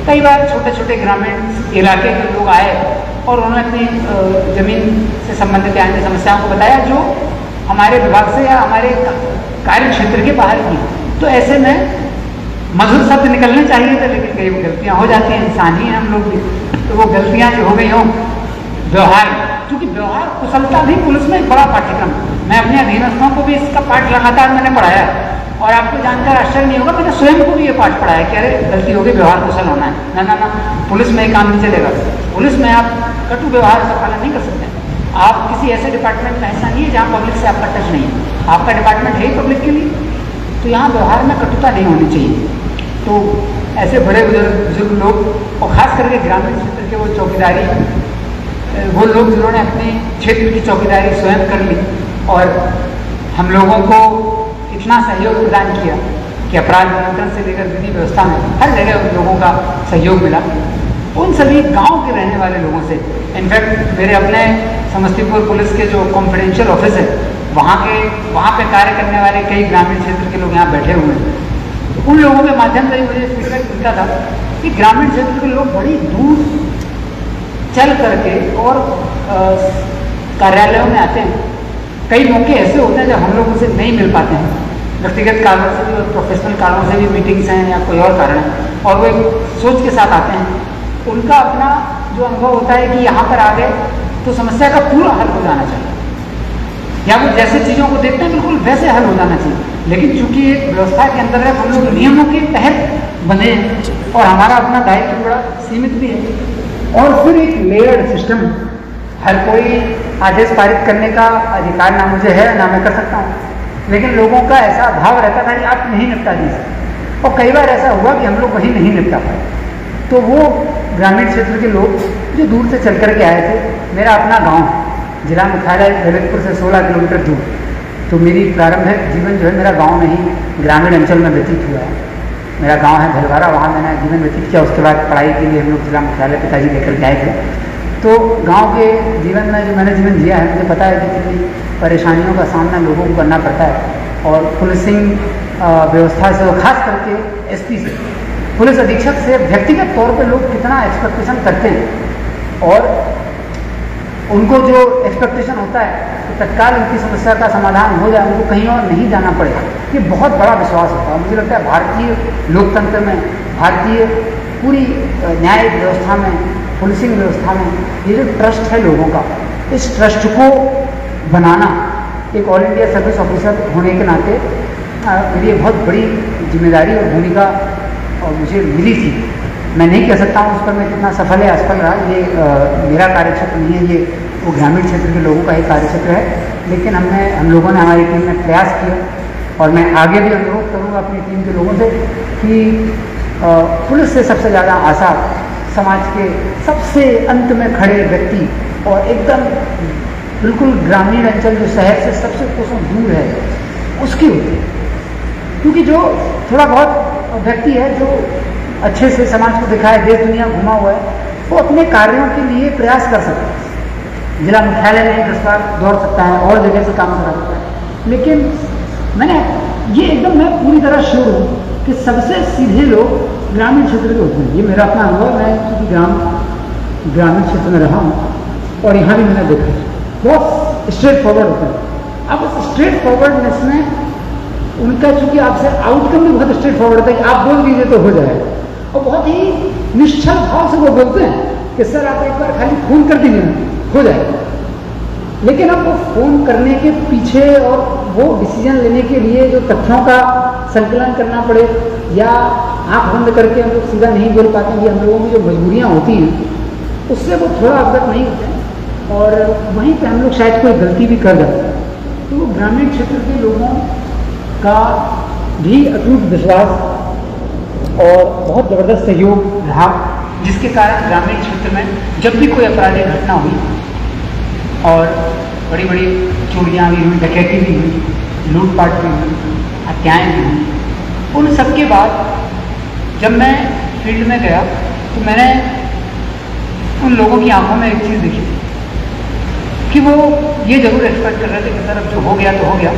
कई बार छोटे छोटे ग्रामीण इलाके के लोग आए और उन्होंने अपनी ज़मीन से संबंधित अन्य समस्याओं को बताया जो हमारे विभाग से या हमारे कार्य क्षेत्र के बाहर की। तो ऐसे में मधुर शब्द निकलने चाहिए थे, लेकिन कई गलतियाँ हो जाती हैं, इंसान ही हैं हम लोग भी। तो वो गलतियाँ जो हो गई हों व्यवहार, क्योंकि व्यवहार कुशलता भी पुलिस में एक बड़ा पाठ्यक्रम, मैं अपने अधीनस्थों को भी इसका पाठ लगातार मैंने पढ़ाया है। और आपको जानकर आश्चर्य नहीं होगा, मैंने स्वयं को भी ये पाठ पढ़ाया कि अरे गलती हो गई, व्यवहार कुशल होना है। ना, पुलिस में ये काम नहीं चलेगा। पुलिस में आप कटु व्यवहार का पालन नहीं कर सकते। आप किसी ऐसे डिपार्टमेंट का हिस्सा नहीं है जहाँ पब्लिक से आपका टच नहीं है। आपका डिपार्टमेंट है ही पब्लिक के लिए, तो यहाँ व्यवहार में कटुता नहीं होनी चाहिए। तो ऐसे बड़े बुजुर्ग लोग, और ख़ास करके ग्रामीण क्षेत्र के वो चौकीदारी, वो लोग जिन्होंने अपने क्षेत्र की चौकीदारी स्वयं कर ली और हम लोगों को इतना सहयोग प्रदान किया कि अपराध नियंत्रण से लेकर विधि व्यवस्था में हर जगह उन लोगों का सहयोग मिला। उन सभी गांव के रहने वाले लोगों से, इनफैक्ट मेरे अपने समस्तीपुर पुलिस के जो कॉन्फिडेंशियल ऑफिस है वहाँ पे कार्य करने वाले कई ग्रामीण क्षेत्र के लोग यहाँ बैठे हुए हैं। तो उन लोगों के माध्यम से मुझे फीडबैक मिलता था कि ग्रामीण क्षेत्र के लोग बड़ी दूर चल करके और कार्यालयों में आते हैं। कई मौके ऐसे होते हैं जब हम लोग उनसे नहीं मिल पाते हैं, व्यक्तिगत कारणों से भी और प्रोफेशनल कारणों से भी, मीटिंग्स हैं या कोई और कारण है, और वो एक सोच के साथ आते हैं। उनका अपना जो अनुभव होता है कि यहाँ पर आ गए तो समस्या का पूरा हल हो जाना चाहिए, या वो जैसे चीज़ों को देखते हैं बिल्कुल वैसे हल हो जाना चाहिए। लेकिन चूंकि एक व्यवस्था के अंदर है, हम लोग नियमों के तहत बंधे हैं और हमारा अपना दायित्व बड़ा सीमित भी है। और फिर एक लेयर्ड सिस्टम, हर कोई आदेश पारित करने का अधिकार ना मुझे है ना मैं कर सकता हूँ, लेकिन लोगों का ऐसा भाव रहता था कि आप नहीं निपटा दीजिए, और कई बार ऐसा हुआ कि हम लोग वही नहीं निपटा पाए। तो वो ग्रामीण क्षेत्र के लोग जो दूर से चल कर के आए थे, मेरा अपना गाँव जिला मुख्यालय ललितपुर से 16 किलोमीटर दूर, तो मेरी प्रारंभिक जीवन जो है मेरा गांव में ही ग्रामीण अंचल में व्यतीत हुआ है। मेरा गांव है भलवारा, वहाँ मैंने जीवन व्यतीत किया। उसके बाद पढ़ाई के लिए हम लोग जिला मुख्यालय पिताजी लेकर के आए थे। तो गांव के जीवन में जो मैंने जीवन जिया है, मुझे पता है कि कितनी परेशानियों का सामना लोगों को करना पड़ता है। और पुलिसिंग व्यवस्था से, और खास करके एसपी से, पुलिस अधीक्षक से व्यक्तिगत तौर पर लोग कितना एक्सपेक्टेशन करते हैं, और उनको जो एक्सपेक्टेशन होता है तो तत्काल उनकी समस्या का समाधान हो जाए, उनको कहीं और नहीं जाना पड़ेगा। ये बहुत बड़ा विश्वास होता है। मुझे लगता है भारतीय लोकतंत्र में, भारतीय पूरी न्यायिक व्यवस्था में, पुलिसिंग व्यवस्था में ये जो ट्रस्ट है लोगों का, इस ट्रस्ट को बनाना एक ऑल इंडिया सर्विस ऑफिसर होने के नाते मेरी एक बहुत बड़ी जिम्मेदारी और भूमिका मुझे मिली थी। मैं नहीं कह सकता हूँ उस पर मैं कितना सफल या असफल रहा, ये मेरा कार्यक्षेत्र नहीं है, ये वो ग्रामीण क्षेत्र के लोगों का ही कार्यक्षेत्र है। लेकिन हम लोगों ने हमारी टीम में प्रयास किया, और मैं आगे भी अनुरोध करूँगा अपनी टीम के लोगों से कि पुलिस से सबसे ज़्यादा आशा समाज के सबसे अंत में खड़े व्यक्ति और एकदम बिल्कुल ग्रामीण अंचल जो शहर से सबसे कोसों दूर है उसकी होती है। क्योंकि जो थोड़ा बहुत व्यक्ति है जो अच्छे से समाज को दिखाए, देश दुनिया घुमा हुआ है, वो अपने कार्यों के लिए प्रयास कर सकता है। जिला मुख्यालय में 10 बार दौड़ सकता है और जगह से काम करा सकता है। लेकिन मैंने ये एकदम मैं पूरी तरह श्योर हूँ कि सबसे सीधे लोग ग्रामीण क्षेत्र के होते हैं। ये मेरा अपना अनुभव, मैं क्योंकि ग्रामीण क्षेत्र में रहा हूँ और यहाँ भी मैंने देखा बहुत स्ट्रेट फॉरवर्ड होता है। अब उस स्ट्रेट फॉरवर्डनेस में उनका चूंकि आपसे आउटकम भी बहुत स्ट्रेट फॉरवर्ड होता है कि आप बोल दीजिए तो हो जाएगा, और बहुत ही निश्चल भाव से वो बोलते हैं कि सर आप एक बार खाली फोन कर दीजिए हो जाएगा। लेकिन अब वो फोन करने के पीछे और वो डिसीजन लेने के लिए जो तथ्यों का संकलन करना पड़े, या आंख बंद करके हम लोग सीधा नहीं बोल पाते हैं, हम लोगों की जो मजबूरियाँ होती हैं उससे वो थोड़ा अवगत नहीं होते हैं, और वहीं पे हम लोग शायद कोई गलती भी कर जाते हैं। तो ग्रामीण क्षेत्र के लोगों का भी अटूट विश्वास और बहुत ज़बरदस्त सहयोग रहा, जिसके कारण ग्रामीण क्षेत्र में जब भी कोई आपराधिक घटना हुई और बड़ी बड़ी चोरियाँ भी हुई, डकैती भी हुई, लूटपाट भी हुई, हत्याएँ भी हुई, उन सब के बाद जब मैं फील्ड में गया तो मैंने उन लोगों की आंखों में एक चीज़ देखी कि वो ये जरूर एक्सपेक्ट कर रहे थे कि सर अब जो हो गया तो हो गया,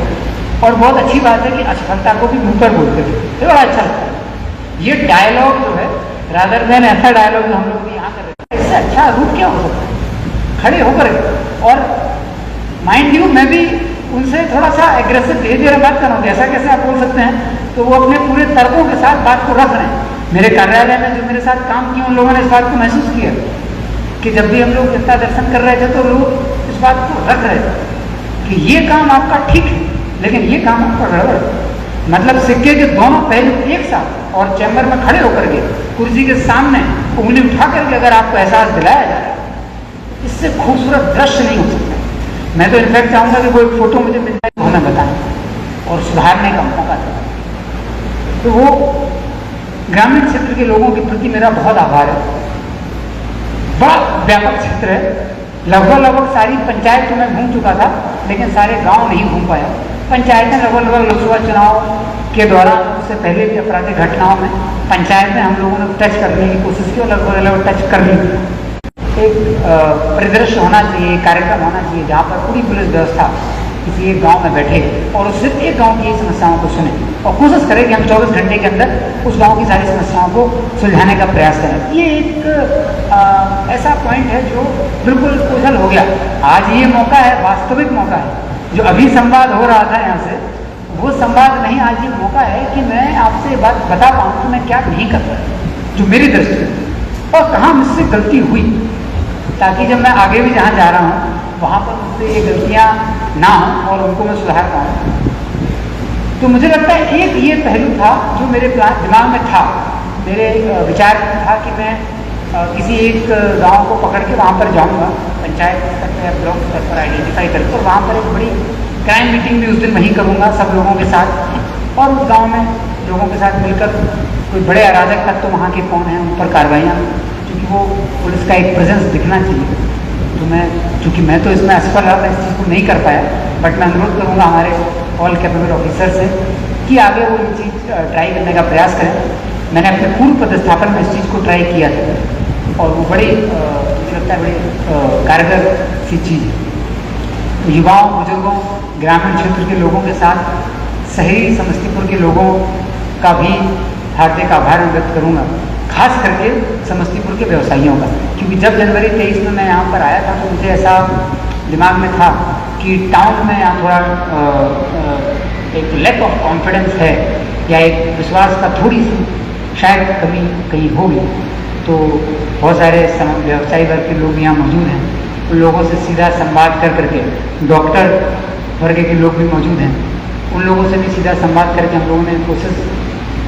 और बहुत अच्छी बात है कि असफलता को भी मुंह पर बोलते थे, तो बड़ा अच्छा लगता है। ये डायलॉग जो है रादर देन ऐसा डायलॉग जो हम लोग यहाँ कर रहे हैं, इससे अच्छा रूप क्या हो सकता है खड़े होकर। और माइंड यू मैं भी उनसे थोड़ा सा एग्रेसिव बिहेवियर में बात कर रहा हूँ, ऐसा कैसे आप बोल सकते हैं, तो वो अपने पूरे तर्कों के साथ बात को रख रहे हैं। मेरे कार्यालय में जो मेरे साथ काम किए उन लोगों ने इस बात को महसूस किया कि जब भी हम लोग जनता दर्शन कर रहे थे तो लोग इस बात को रख रहे थे कि ये काम आपका ठीक है लेकिन ये काम आपका गड़बड़। मतलब सिक्के के दोनों पहलू एक साथ और चैम्बर में खड़े होकर के कुर्सी के सामने उंगली उठा करके अगर आपको एहसास दिलाया जा रहा है, इससे खूबसूरत दृश्य नहीं हो सकता। मैं तो इनफैक्ट चाहूँगा कि वो एक फोटो मुझे मिल जाए, हमें बताएं और सुधारने का मौका दें। तो वो ग्रामीण क्षेत्र के लोगों के प्रति मेरा बहुत आभार है। बड़ा व्यापक क्षेत्र है, लगभग सारी पंचायत तो मैं घूम चुका था लेकिन सारे गांव नहीं घूम पाया। पंचायतें लगभग लोकसभा चुनाव के दौरान, उससे पहले की आपराधिक घटनाओं में पंचायतें हम लोगों ने टच करने की कोशिश की और लगभग टच कर ली। एक परिदृश्य होना चाहिए, कार्यक्रम होना चाहिए जहाँ पर पूरी पुलिस व्यवस्था किसी एक गांव में बैठे और उस सिर्फ एक गांव की समस्याओं को सुने और कोशिश करें कि हम 24 घंटे के अंदर उस गांव की सारी समस्याओं को सुलझाने का प्रयास करें। ये एक ऐसा पॉइंट है जो बिल्कुल ओझल हो गया। आज ये मौका है, वास्तविक मौका है, जो अभी संवाद हो रहा था यहाँ से, वो संवाद नहीं, आज ये मौका है कि मैं आपसे बात बता पाऊँ कि मैं क्या नहीं कर रहा, जो मेरी दृष्टि है और कहाँ मुझसे गलती हुई। ताकि जब मैं आगे भी जहाँ जा रहा हूँ वहाँ पर मुझसे ये गलतियाँ ना हों और उनको मैं सुधार पाऊँ। तो मुझे लगता है एक ये पहलू था जो मेरे दिमाग में था, मेरे विचार में था कि मैं किसी एक गांव को पकड़ के वहाँ पर जाऊँगा, पंचायत स्तर पर या ब्लॉक स्तर पर आइडेंटिफाई करके, और वहाँ पर एक बड़ी क्राइम मीटिंग भी उस दिन वहीं करूँगा सब लोगों के साथ, और उस गाँव में लोगों के साथ मिलकर कोई बड़े अराजक तत्व तो वहाँ के कौन हैं उन पर कार्रवाइयाँ, क्योंकि वो पुलिस का एक प्रेजेंस दिखना चाहिए। तो चूँकि मैं तो इसमें असफल रहा, मैं इस चीज़ को नहीं कर पाया, बट मैं अनुरोध करूँगा हमारे ऑल कैपेबल ऑफिसर से कि आगे वो ये चीज़ ट्राई करने का प्रयास करें। मैंने अपने पूर्व पदस्थापन में इस चीज़ को ट्राई किया था और वो बड़ी मुझे लगता है बड़ी कारगर सी चीज़ है। तो युवाओं, बुजुर्गों, ग्रामीण क्षेत्र के लोगों के साथ शहरी समस्तीपुर के लोगों का भी हार्दिक आभार व्यक्त करूँगा, खास करके समस्तीपुर के व्यवसायियों का, क्योंकि जब जनवरी 23 में मैं यहाँ पर आया था तो मुझे ऐसा दिमाग में था कि टाउन में यहाँ थोड़ा एक लैक ऑफ कॉन्फिडेंस है या एक विश्वास का थोड़ी सी शायद कमी कहीं होगी। तो बहुत सारे व्यवसायी वर्ग के लोग यहाँ मौजूद हैं, उन लोगों से सीधा संवाद कर करके, डॉक्टर वर्ग के लोग भी मौजूद हैं, उन लोगों से भी सीधा संवाद करके हम लोगों ने कोशिश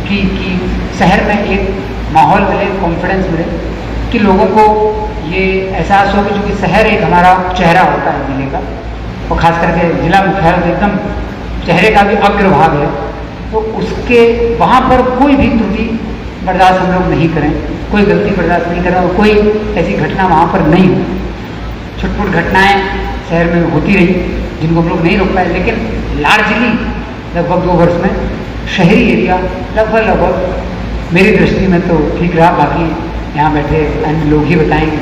की कि शहर में एक माहौल मिले, कॉन्फिडेंस मिले, कि लोगों को ये एहसास हो कि चूँकि शहर एक हमारा चेहरा होता है जिले का, और ख़ास करके जिला मुख्यालय तो एकदम चेहरे का भी अग्रभाग है, तो उसके वहाँ पर कोई भी त्रुटि बर्दाश्त हम लोग नहीं करें, कोई गलती बर्दाश्त नहीं करें और कोई ऐसी घटना वहाँ पर नहीं हो। छुटपुट घटनाएँ शहर में होती रही जिनको हम लोग नहीं रोक पाए, लेकिन लार्जली लगभग 2 वर्ष में शहरी एरिया लगभग मेरी दृष्टि में तो ठीक रहा। बाकी यहाँ बैठे अन्य लोग ही बताएंगे।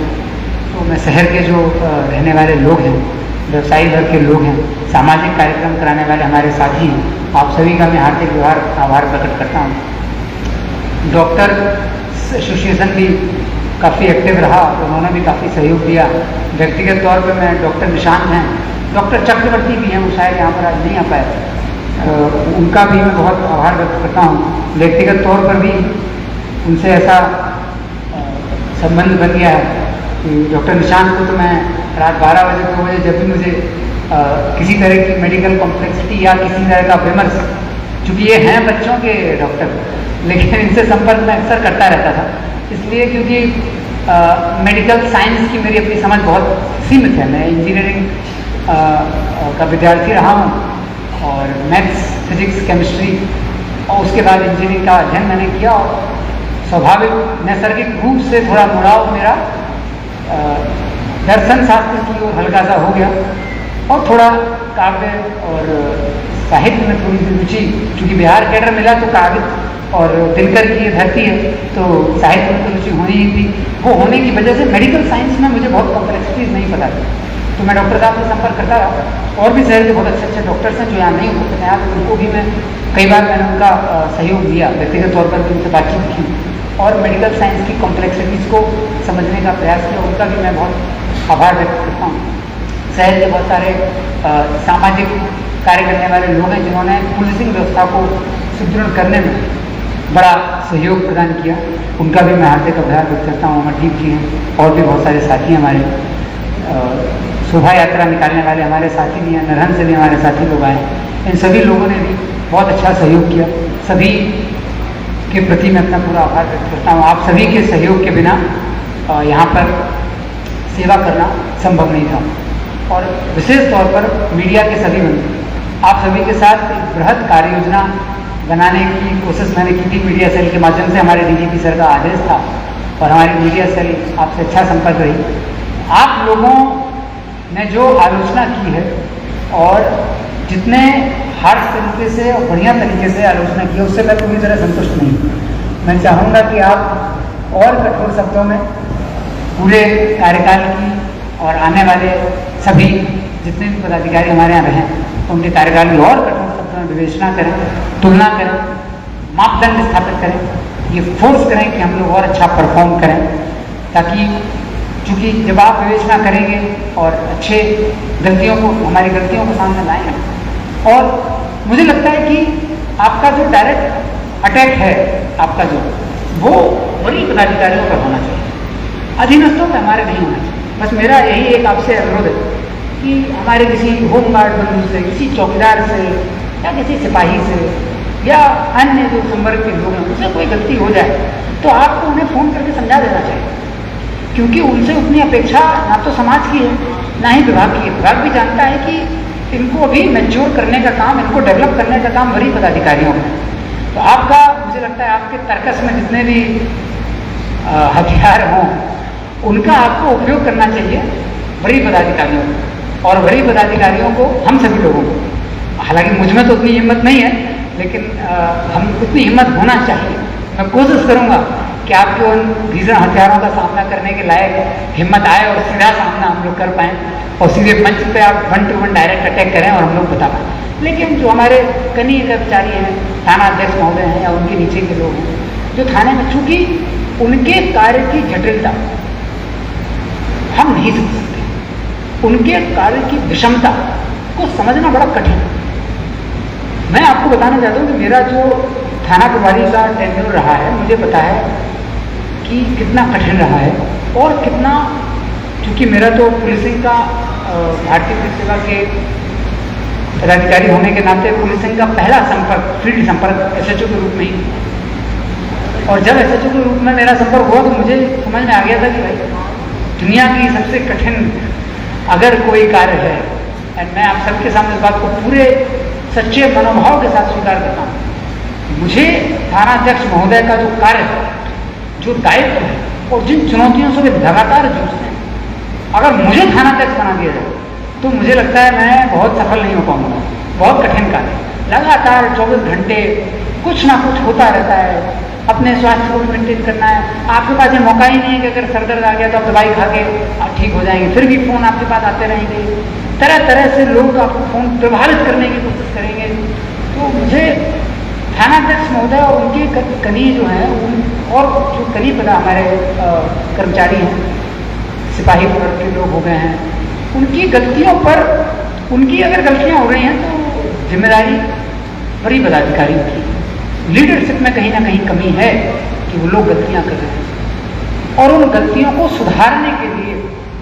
तो मैं शहर के जो रहने वाले लोग हैं, व्यवसायी वर्ग के लोग हैं, सामाजिक कार्यक्रम कराने वाले हमारे साथी हैं, आप सभी का मैं हार्दिक आभार प्रकट करता हूँ। डॉक्टर एसोसिएशन भी काफ़ी एक्टिव रहा, उन्होंने भी काफ़ी सहयोग दिया। व्यक्तिगत तौर पर मैं डॉक्टर निशांत हैं, डॉक्टर चक्रवर्ती भी हैं, वो शायद यहाँ पर आज नहीं आ पाए, उनका भी मैं बहुत आभार व्यक्त करता हूँ। व्यक्तिगत तौर पर भी उनसे ऐसा संबंध बन गया है कि डॉक्टर निशांत को तो मैं रात 12 बजे 2 बजे जब भी मुझे किसी तरह की मेडिकल कॉम्प्लेक्सिटी या किसी तरह का विमर्श, चूँकि ये हैं बच्चों के डॉक्टर, लेकिन इनसे संपर्क मैं अक्सर करता रहता था, इसलिए क्योंकि मेडिकल साइंस की मेरी अपनी समझ बहुत सीमित है। मैं इंजीनियरिंग का विद्यार्थी रहा हूँ और मैथ्स, फिजिक्स, केमिस्ट्री और उसके बाद इंजीनियरिंग का अध्ययन मैंने किया, और स्वाभाविक नैसर्गिक रूप से थोड़ा मुड़ाव मेरा दर्शन शास्त्र की ओर हल्का सा हो गया, और थोड़ा काव्य और साहित्य में थोड़ी सी रुचि, क्योंकि बिहार कैडर मिला तो काव्य और दिनकर की ये धरती है, तो साहित्य में तो रुचि होनी ही थी। वो होने की वजह से मेडिकल साइंस में मुझे बहुत कॉम्प्लेक्सिटीज नहीं पता थी, तो मैं डॉक्टर साहब से संपर्क करता रहा। और भी शहर के बहुत अच्छे अच्छे डॉक्टर्स हैं जो यहाँ नहीं हो सकते हैं, तो उनको भी मैं कई बार मैंने उनका सहयोग दिया, व्यक्तिगत तौर पर भी उनसे बातचीत की और मेडिकल साइंस की कॉम्प्लेक्सिटीज़ को समझने का प्रयास किया, उनका भी मैं बहुत आभार व्यक्त करता हूँ। शहर के बहुत सारे सामाजिक कार्य करने वाले लोग हैं जिन्होंने पुलिसिंग व्यवस्था को सुदृढ़ करने में बड़ा सहयोग प्रदान किया, उनका भी मैं हार्दिक आभार व्यक्त करता हूँ। अमरदीप जी हैं और भी बहुत सारे साथी हमारे, शोभा यात्रा निकालने वाले हमारे साथी भी हैं, नरहन से भी हमारे साथी लोग आए, इन सभी लोगों ने भी बहुत अच्छा सहयोग किया। सभी के प्रति मैं अपना पूरा आभार व्यक्त करता हूँ। आप सभी के सहयोग के बिना यहाँ पर सेवा करना संभव नहीं था, और विशेष तौर पर मीडिया के सभी बंधु, आप सभी के साथ एक बृहद कार्य योजना बनाने की कोशिश मैंने की थी। मीडिया सेल के माध्यम से हमारे डीजीपी सर का आदेश था और हमारी मीडिया सेल आपसे अच्छा संपर्क रही। आप लोगों ने जो आलोचना की है और जितने हार्श तरीके से और बढ़िया तरीके से आलोचना की है, उससे मैं पूरी तरह संतुष्ट नहीं हूँ। मैं चाहूँगा कि आप और कठोर शब्दों में पूरे कार्यकाल की और आने वाले सभी जितने भी पदाधिकारी हमारे यहाँ रहें उनके कार्यकाल की और कठोर शब्दों में विवेचना करें, तुलना करें, मापदंड स्थापित करें, ये फोर्स करें कि हम लोग और अच्छा परफॉर्म करें, ताकि चूँकि जब आप विवेचना करेंगे और अच्छे गलतियों को, हमारी गलतियों को सामने लाएंगे, और मुझे लगता है कि आपका जो डायरेक्ट अटैक है, आपका जो वो बड़ी पदाधिकारियों पर होना चाहिए, अधीनस्थों पर हमारे नहीं होना चाहिए। बस मेरा यही एक आपसे अनुरोध है कि हमारे किसी होमगार्ड बंधु से, किसी चौकीदार से या किसी सिपाही से या अन्य जो संवर्ग के लोग हैं उनसे कोई गलती हो जाए तो आपको उन्हें फ़ोन करके समझा देना चाहिए, क्योंकि उनसे उतनी अपेक्षा ना तो समाज की है ना ही विभाग की है। विभाग भी जानता है कि इनको अभी मैच्योर करने का काम, इनको डेवलप करने का काम वरीय पदाधिकारियों का है। तो आपका, मुझे लगता है आपके तर्कस में जितने भी हथियार हों उनका आपको उपयोग करना चाहिए वरीय पदाधिकारियों को, और वरीय पदाधिकारियों को हम सभी लोगों को। हालांकि मुझ में तो उतनी हिम्मत नहीं है, लेकिन हम उतनी हिम्मत होना चाहिए। मैं कोशिश करूंगा कि आपके उन भीषण हथियारों का सामना करने के लायक हिम्मत आए और सीधा सामना हम लोग कर पाएँ और सीधे मंच पे आप 1 to 1 डायरेक्ट अटैक करें और हम लोग बता पाएँ। लेकिन जो हमारे कनीय कर्मचारी हैं, थाना अध्यक्ष महोदय हैं या उनके नीचे के लोग हैं जो थाने में, चूंकि उनके कार्य की जटिलता हम नहीं समझ सकते, उनके कार्य की विषमता को समझना बड़ा कठिन है। मैं आपको बताना चाहता हूँ कि मेरा जो थाना प्रभारी का टेन्योर रहा है, मुझे पता है कि कितना कठिन रहा है और कितना, क्योंकि मेरा तो पुलिसिंग का भारतीय पुलिस सेवा के पदाधिकारी होने के नाते पुलिसिंग का पहला संपर्क, फील्ड संपर्क SHO के रूप में ही, और जब SHO के रूप में मेरा संपर्क हुआ तो मुझे समझ में आ गया था कि भाई दुनिया की सबसे कठिन अगर कोई कार्य है, एंड मैं आप सबके सामने इस बात को पूरे सच्चे मनोभाव के साथ स्वीकार करता हूँ, मुझे थाना अध्यक्ष महोदय का जो कार्य है, जो दायित्व है और जिन चुनौतियों से वे लगातार जूझते हैं, अगर मुझे थाना अध्यक्ष बना दिया जाए तो मुझे लगता है मैं बहुत सफल नहीं हो पाऊंगा। बहुत कठिन कार्य, लगातार 24 घंटे कुछ ना कुछ होता रहता है, अपने स्वास्थ्य को मेंटेन करना है। आपके पास ये मौका ही नहीं है कि अगर सर दर्द आ गया तो आप दवाई खा के आप ठीक हो जाएंगे, फिर भी फ़ोन आपके पास आते रहेंगे, तरह तरह से लोग आपको फ़ोन प्रभावित करने की कोशिश करेंगे। तो मुझे थाना अध्यक्ष महोदय और उनके कनीय जो हैं और जो कनीय पदा हमारे कर्मचारी हैं, सिपाही वर्ग के लोग हो गए हैं, उनकी गलतियों पर, उनकी अगर गलतियां हो रही हैं तो जिम्मेदारी वरीय पदाधिकारियों की, लीडरशिप में कहीं ना कहीं कमी है कि वो लोग गलतियां कर रहे हैं, और उन गलतियों को सुधारने के लिए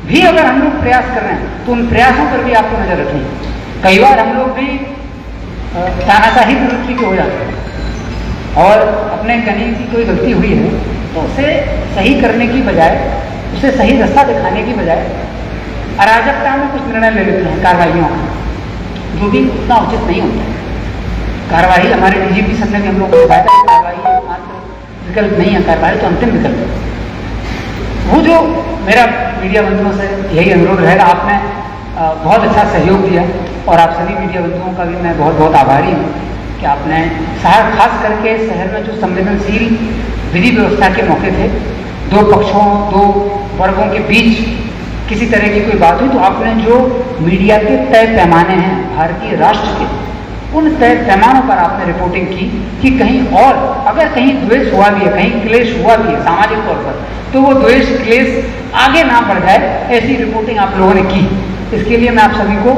भी अगर हम लोग प्रयास कर रहे हैं तो उन प्रयासों पर भी आपको नजर रखनी है। कई बार हम लोग भी तानाशाही प्रवृत्ति के हो जाते हैं और अपने कनीय की कोई गलती हुई है तो उसे सही करने की बजाय, उसे सही रास्ता दिखाने की बजाय अराजकता में कुछ निर्णय ले लेते हैं कार्रवाइयों का, जो भी उतना उचित नहीं होता है। कार्रवाई, हमारे DGP सर ने भी हम लोग को बताया था, कार्रवाई एकमात्र विकल्प नहीं है, कार्रवाई तो अंतिम विकल्प है। वो जो मेरा मीडिया बंधुओं से यही अनुरोध रहेगा, आपने बहुत अच्छा सहयोग दिया और आप सभी मीडिया बंधुओं का भी मैं बहुत बहुत आभारी हूँ कि आपने खास करके शहर में जो संवेदनशील विधि व्यवस्था के मौके थे, दो पक्षों, दो वर्गों के बीच किसी तरह की कोई बात हुई तो आपने जो मीडिया के तय पैमाने हैं भारतीय राष्ट्र के, उन तय पैमानों पर आपने रिपोर्टिंग की कि कहीं और अगर कहीं द्वेष हुआ भी है, कहीं क्लेश हुआ भी है सामाजिक तौर पर, तो वो द्वेष क्लेश आगे ना बढ़ जाए, ऐसी रिपोर्टिंग आप लोगों ने की। इसके लिए मैं आप सभी को,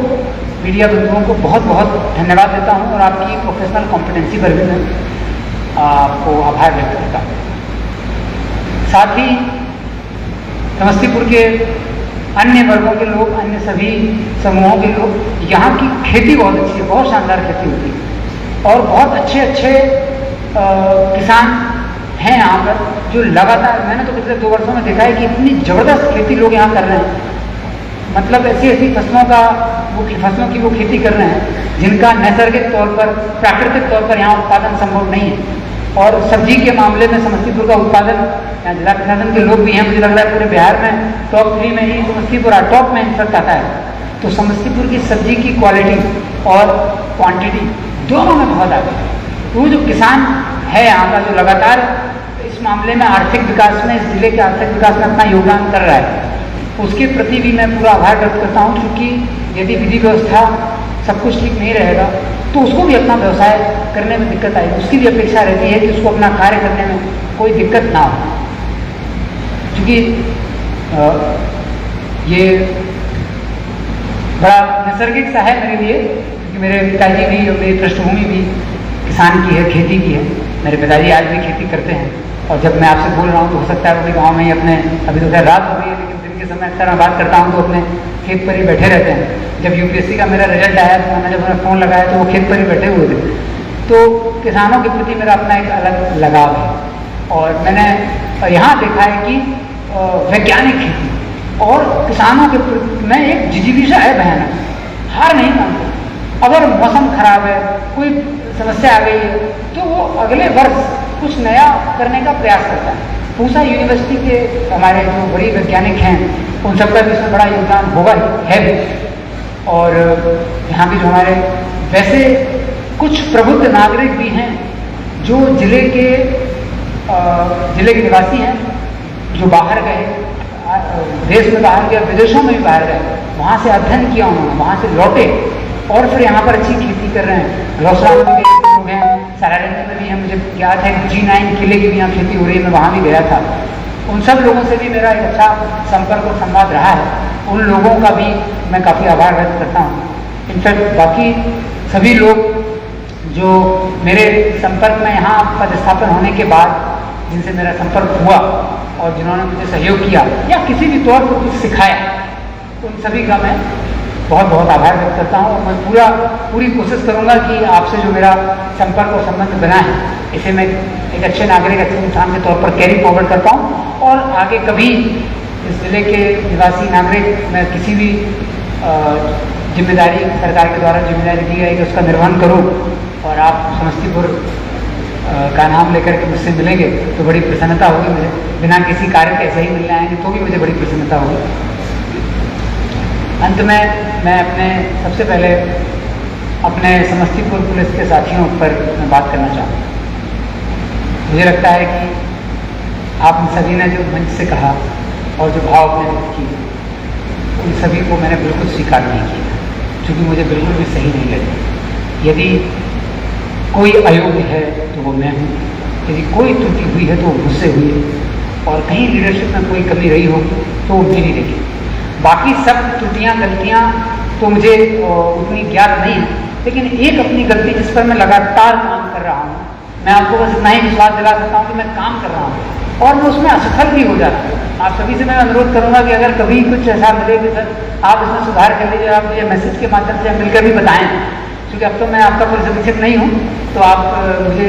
मीडिया बंधुओं को बहुत बहुत धन्यवाद देता हूँ और आपकी प्रोफेशनल कॉम्पिटेंसी पर भी मैं आपको आभार व्यक्त करता हूँ। साथ ही समस्तीपुर के अन्य वर्गों के लोग, अन्य सभी समूहों के लोग, यहाँ की खेती बहुत अच्छी है, बहुत शानदार खेती होती है और बहुत अच्छे अच्छे किसान हैं यहाँ पर, जो लगातार, मैंने तो पिछले 2 वर्षों में देखा है कि इतनी ज़बरदस्त खेती लोग यहाँ कर रहे हैं। मतलब ऐसी ऐसी फसलों की वो खेती कर रहे हैं जिनका नैसर्गिक तौर पर, प्राकृतिक तौर पर यहाँ उत्पादन संभव नहीं है। और सब्जी के मामले में समस्तीपुर का उत्पादन, यहाँ जिला प्रशासन के लोग भी हैं, मुझे लग रहा है पूरे बिहार में टॉप 3 में ही समस्तीपुर टॉप में इनफेक्ट आता है। तो समस्तीपुर की सब्जी की क्वालिटी और क्वांटिटी दोनों में बहुत आगे है। तो जो किसान है यहाँ का, जो लगातार इस मामले में आर्थिक विकास में, इस जिले के आर्थिक विकास में अपना योगदान कर रहा है, उसके प्रति भी मैं पूरा आभार व्यक्त करता हूँ। क्योंकि यदि विधि व्यवस्था सब कुछ ठीक नहीं रहेगा तो उसको भी अपना व्यवसाय करने में दिक्कत आएगी, उसकी भी अपेक्षा रहती है कि उसको अपना कार्य करने में कोई दिक्कत ना हो। क्योंकि ये बड़ा नैसर्गिक सा है मेरे लिए, क्योंकि मेरे पिताजी भी और मेरी पृष्ठभूमि भी किसान की है, खेती की है। मेरे पिताजी आज भी खेती करते हैं और जब मैं आपसे बोल रहा हूँ तो हो सकता है वो भी गाँव में ही अपने, अभी तो खैर रात हो गई है लेकिन दिन के समय अक्सर मैं बात करता हूँ तो अपने खेत पर ही बैठे रहते हैं। जब यूपीएससी का मेरा रिजल्ट आया तो मैंने जब उन्हें फ़ोन लगाया तो वो खेत पर ही बैठे हुए थे। तो किसानों के प्रति मेरा अपना एक अलग लगाव है। और मैंने यहाँ देखा है कि वैज्ञानिक खेती और किसानों के प्रति में एक जिजीविषा है भयानक, हार नहीं मानते। अगर मौसम खराब है, कोई समस्या आ गई है, तो वो अगले वर्ष कुछ नया करने का प्रयास करता है। पूसा यूनिवर्सिटी के हमारे जो बड़ी वैज्ञानिक हैं उन सबका भी इसमें बड़ा योगदान होगा है भी। और यहाँ के जो हमारे वैसे कुछ प्रबुद्ध नागरिक भी हैं जो जिले के निवासी हैं, जो बाहर गए, देश में बाहर गए, विदेशों में भी बाहर गए, वहाँ से अध्ययन किया उन्होंने, वहाँ से लौटे और फिर यहाँ पर अच्छी खेती कर रहे हैं। रोसड़ा में भी लोग हैं, सरायरंजन में भी हैं, मुझे याद है G9 किले की भी यहाँ खेती हो रही है, मैं वहाँ भी गया था। उन सब लोगों से भी मेरा एक अच्छा संपर्क और संवाद रहा है। उन लोगों का भी मैं काफ़ी आभार व्यक्त करता हूँ। इनफैक्ट बाकी सभी लोग जो मेरे संपर्क में यहाँ पदस्थापन होने के बाद जिनसे मेरा संपर्क हुआ और जिन्होंने मुझे सहयोग किया या किसी भी तौर पर कुछ सिखाया, उन सभी का मैं बहुत बहुत आभार व्यक्त करता हूँ। और मैं पूरी कोशिश करूँगा कि आपसे जो मेरा संपर्क और संबंध बना है इसे मैं एक अच्छे नागरिक, अच्छे इंसान के तौर पर कैरी फॉरवर्ड कर पाऊँ और आगे कभी इस जिले के निवासी नागरिक मैं किसी भी जिम्मेदारी सरकार के द्वारा जिम्मेदारी दी गई कि उसका निर्वहन करूँ और आप समस्तीपुर का नाम लेकर के मुझसे मिलेंगे तो बड़ी प्रसन्नता होगी मुझे। बिना किसी कार्य के ऐसे ही मिलने आएंगे तो भी मुझे बड़ी प्रसन्नता होगी। अंत में मैं सबसे पहले अपने समस्तीपुर पुलिस के साथियों पर मैं बात करना चाहूँ। मुझे लगता है कि आप सभी ने जो मंच से कहा और जो भाव अपने व्यक्त किए उन सभी को मैंने बिल्कुल स्वीकार नहीं किया, क्योंकि मुझे बिल्कुल भी सही नहीं लगे। यदि कोई अयोग्य है तो वो मैं हूँ, यदि कोई त्रुटि हुई है तो वो मुझसे हुई है और कहीं लीडरशिप में कोई कमी रही होगी तो वो मेरी रही। बाकी सब त्रुटियाँ गलतियाँ तो मुझे उतनी ज्ञात नहीं है, लेकिन एक अपनी गलती जिस पर मैं लगातार काम कर रहा हूँ, मैं आपको बस इतना ही विश्वास दिला सकता हूँ कि मैं काम कर रहा हूँ और मैं उसमें असफल भी हो जाता हूँ। आप सभी से मैं अनुरोध करूँगा कि अगर कभी कुछ ऐसा मिले कि सर आप इसमें सुधार कर लीजिए, आप मुझे मैसेज के माध्यम से मिलकर भी बताएं, क्योंकि अब तो मैं आपका पुलिस अधीक्षक नहीं हूँ, तो आप मुझे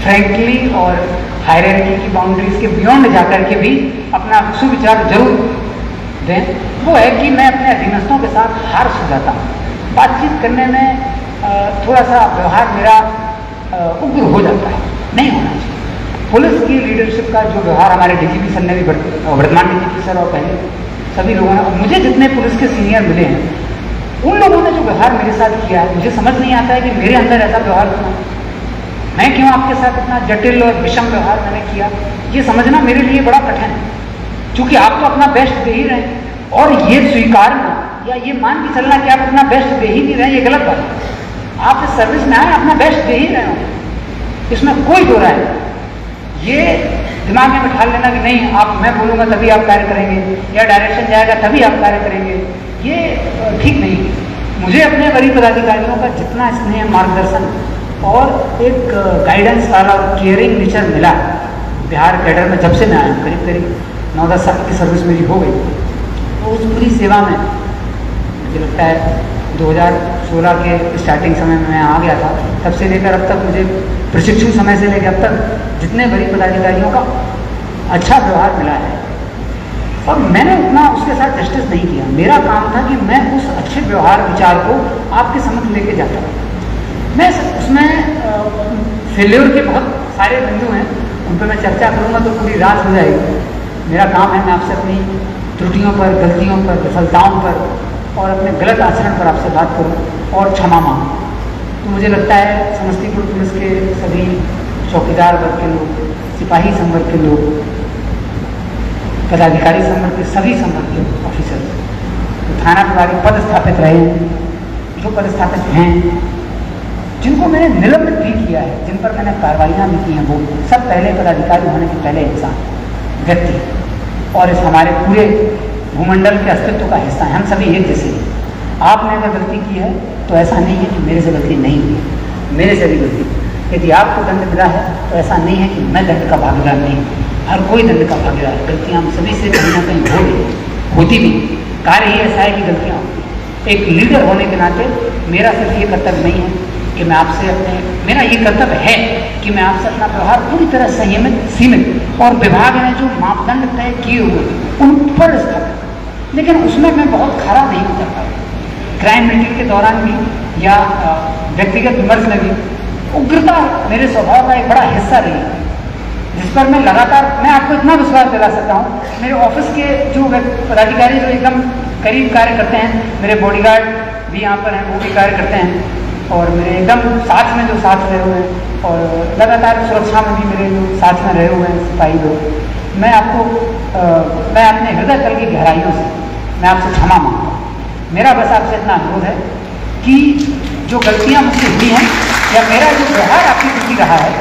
फ्रैंकली और हायरार्की की बाउंड्रीज के बियॉन्ड जाकर के भी अपना सुविचार जरूर दें। वो है कि मैं अपने अधीनस्थों के साथ हार हो जाता हूँ, बातचीत करने में थोड़ा सा व्यवहार मेरा उग्र हो जाता है, नहीं होना चाहिए। पुलिस की लीडरशिप का जो व्यवहार हमारे डीजीपी सर ने भी, वर्तमान डीजीपी सर और पहले सभी लोगों ने, मुझे जितने पुलिस के सीनियर मिले हैं उन लोगों ने जो व्यवहार मेरे साथ किया है, मुझे समझ नहीं आता है कि मेरे अंदर ऐसा व्यवहार क्यों है, मैं क्यों आपके साथ इतना जटिल और विषम व्यवहार मैंने किया, ये समझना मेरे लिए बड़ा कठिन है। क्योंकि आप तो अपना बेस्ट दे ही रहे हैं और ये स्वीकारना या ये मान के चलना कि आप अपना बेस्ट दे ही नहीं रहे, ये गलत बात है। आप इस सर्विस में आए, अपना बेस्ट दे ही रहे हो, इसमें कोई दो राय नहीं। ये दिमाग में बिठा लेना कि नहीं आप, मैं बोलूँगा तभी आप कार्य करेंगे या डायरेक्शन जाएगा तभी आप कार्य करेंगे, ये ठीक नहीं है। मुझे अपने वरीय पदाधिकारियों का जितना स्नेह, मार्गदर्शन और एक गाइडेंस वाला और केयरिंग नेचर मिला बिहार कैडर में, जब से मैं आया करीब 9-10 साल की सर्विस मेरी हो गई, तो उस पूरी सेवा में मुझे लगता है 2016 के स्टार्टिंग समय में मैं आ गया था, तब से लेकर अब तक मुझे प्रशिक्षु समय से लेकर अब तक जितने वरीय पदाधिकारियों का अच्छा व्यवहार मिला है और मैंने उतना उसके साथ जस्टिस नहीं किया। मेरा काम था कि मैं उस अच्छे व्यवहार विचार को आपके समक्ष लेके जाता हूँ। मैं उसमें फेल्योर के बहुत सारे बिंदु हैं, उन पर मैं चर्चा करूँगा तो पूरी रात हो जाएगी। मेरा काम है मैं आपसे अपनी त्रुटियों पर, गलतियों पर, विफलताओं पर और अपने गलत आचरण पर आपसे बात करूँ और क्षमा मांगूँ। तो मुझे लगता है समस्तीपुर पुलिस के सभी चौकीदार वर्ग के लोग, सिपाही संवर्ग के लोग, पदाधिकारी संवर्ग के सभी संवर्ग के ऑफिसर जो थाना प्रभारी पद स्थापित रहे हैं, जो पदस्थापित हैं, जिनको मैंने निलंबित भी किया है, जिन पर मैंने कार्रवाइयाँ भी की हैं, वो सब पहले पदाधिकारी होने के पहले इंसान व्यक्ति और इस हमारे पूरे भूमंडल के अस्तित्व का हिस्सा है। हम सभी एक जैसे हैं। आपने अगर गलती की है तो ऐसा नहीं है कि मेरे से गलती नहीं हुई है, मेरे से भी गलती। यदि आपको दंड मिला है तो ऐसा नहीं है कि मैं दंड का भागीदार नहीं हूँ, हर कोई दंड का भागीदार है। गलतियाँ हम सभी से कहीं ना कहीं हो गई, होती भी, कार्य ही ऐसा है कि गलतियाँ होती हैं। एक लीडर होने के नाते मेरा सिर्फ ये कर्तव्य नहीं है कि मैं आपसे मेरा ये कर्तव्य है कि मैं आपसे अपना व्यवहार पूरी तरह संयमित, सीमित और विभाग ने जो मापदंड तय किए हुए उन पर स्थापित, लेकिन उसमें मैं बहुत खरा नहीं उतर पाया। क्राइम मीटिंग के दौरान भी या व्यक्तिगत विमर्श में भी उग्रता मेरे स्वभाव का एक बड़ा हिस्सा रही है, जिस पर मैं लगातार, मैं आपको इतना विश्वास दिला सकता हूँ, मेरे ऑफिस के जो पदाधिकारी जो एकदम करीब कार्य करते हैं, मेरे बॉडीगार्ड भी यहाँ पर हैं, वो भी कार्य करते हैं, और मेरे एकदम साथ में जो साथ रहे हुए हैं और लगातार सुरक्षा में भी मेरे जो साथ में रहे हुए हैं सिपाही लोग, मैं अपने हृदय तल की गहराइयों से मैं आपसे क्षमा मांगता हूँ। मेरा बस आपसे इतना अनुरोध है कि जो गलतियाँ मुझसे हुई हैं या मेरा जो व्यवहार आपके प्रति रहा है,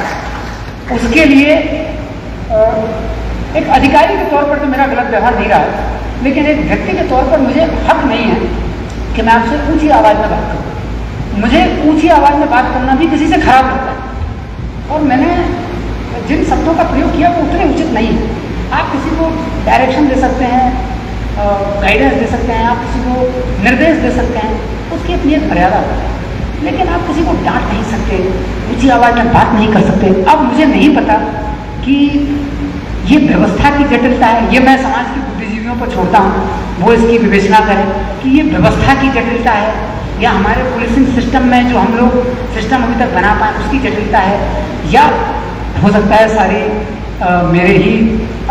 उसके लिए एक अधिकारी के तौर पर तो मेरा गलत व्यवहार नहीं रहा है, लेकिन एक व्यक्ति के तौर पर मुझे हक नहीं है कि मैं आपसे ऊंची आवाज़ में बात करूँ। मुझे ऊंची आवाज़ में बात करना भी किसी से खराब लगता है, और मैंने जिन शब्दों का प्रयोग किया वो उतने उचित नहीं है। आप किसी को डायरेक्शन दे सकते हैं, गाइडेंस दे सकते हैं, आप किसी को निर्देश दे सकते हैं, उसकी अपनी एक मर्यादा होती है, लेकिन आप किसी को डांट नहीं सकते, ऊंची आवाज़ में बात नहीं कर सकते। अब मुझे नहीं पता कि ये व्यवस्था की जटिलता है, ये मैं समाज के बुद्धिजीवियों पर छोड़ता हूँ, वो इसकी विवेचना करें कि ये व्यवस्था की जटिलता है या हमारे पुलिसिंग सिस्टम में जो हम लोग सिस्टम अभी तक बना पाए उसकी जटिलता है, या हो सकता है सारे मेरे ही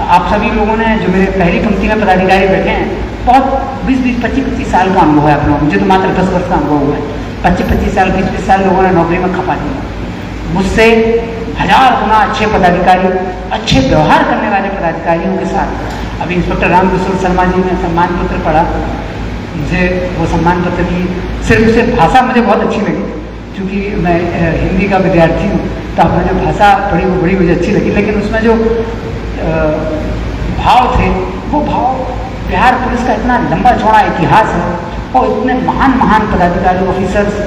आप सभी लोगों ने जो मेरे पहली पंक्ति में पदाधिकारी बैठे हैं, बहुत 20-25 साल का अनुभव है अपना, मुझे तो मात्र 10 वर्ष का अनुभव हुआ है। 25 साल 20 साल लोगों ने नौकरी में खपा दिया। मुझसे 1000 गुना अच्छे पदाधिकारी, अच्छे व्यवहार करने वाले पदाधिकारियों के साथ अभी इंस्पेक्टर रामकिशोर शर्मा जी ने सम्मान पत्र पढ़ा, मुझे वो सम्मान पत्र की सिर्फ उसे भाषा मुझे बहुत अच्छी लगी, क्योंकि मैं हिंदी का विद्यार्थी हूँ, तो आपने जो भाषा पढ़ी वो बड़ी मुझे अच्छी लगी, लेकिन उसमें जो भाव थे वो भाव, बिहार पुलिस का इतना लंबा चौड़ा इतिहास है और इतने महान महान पदाधिकारी ऑफिसर्स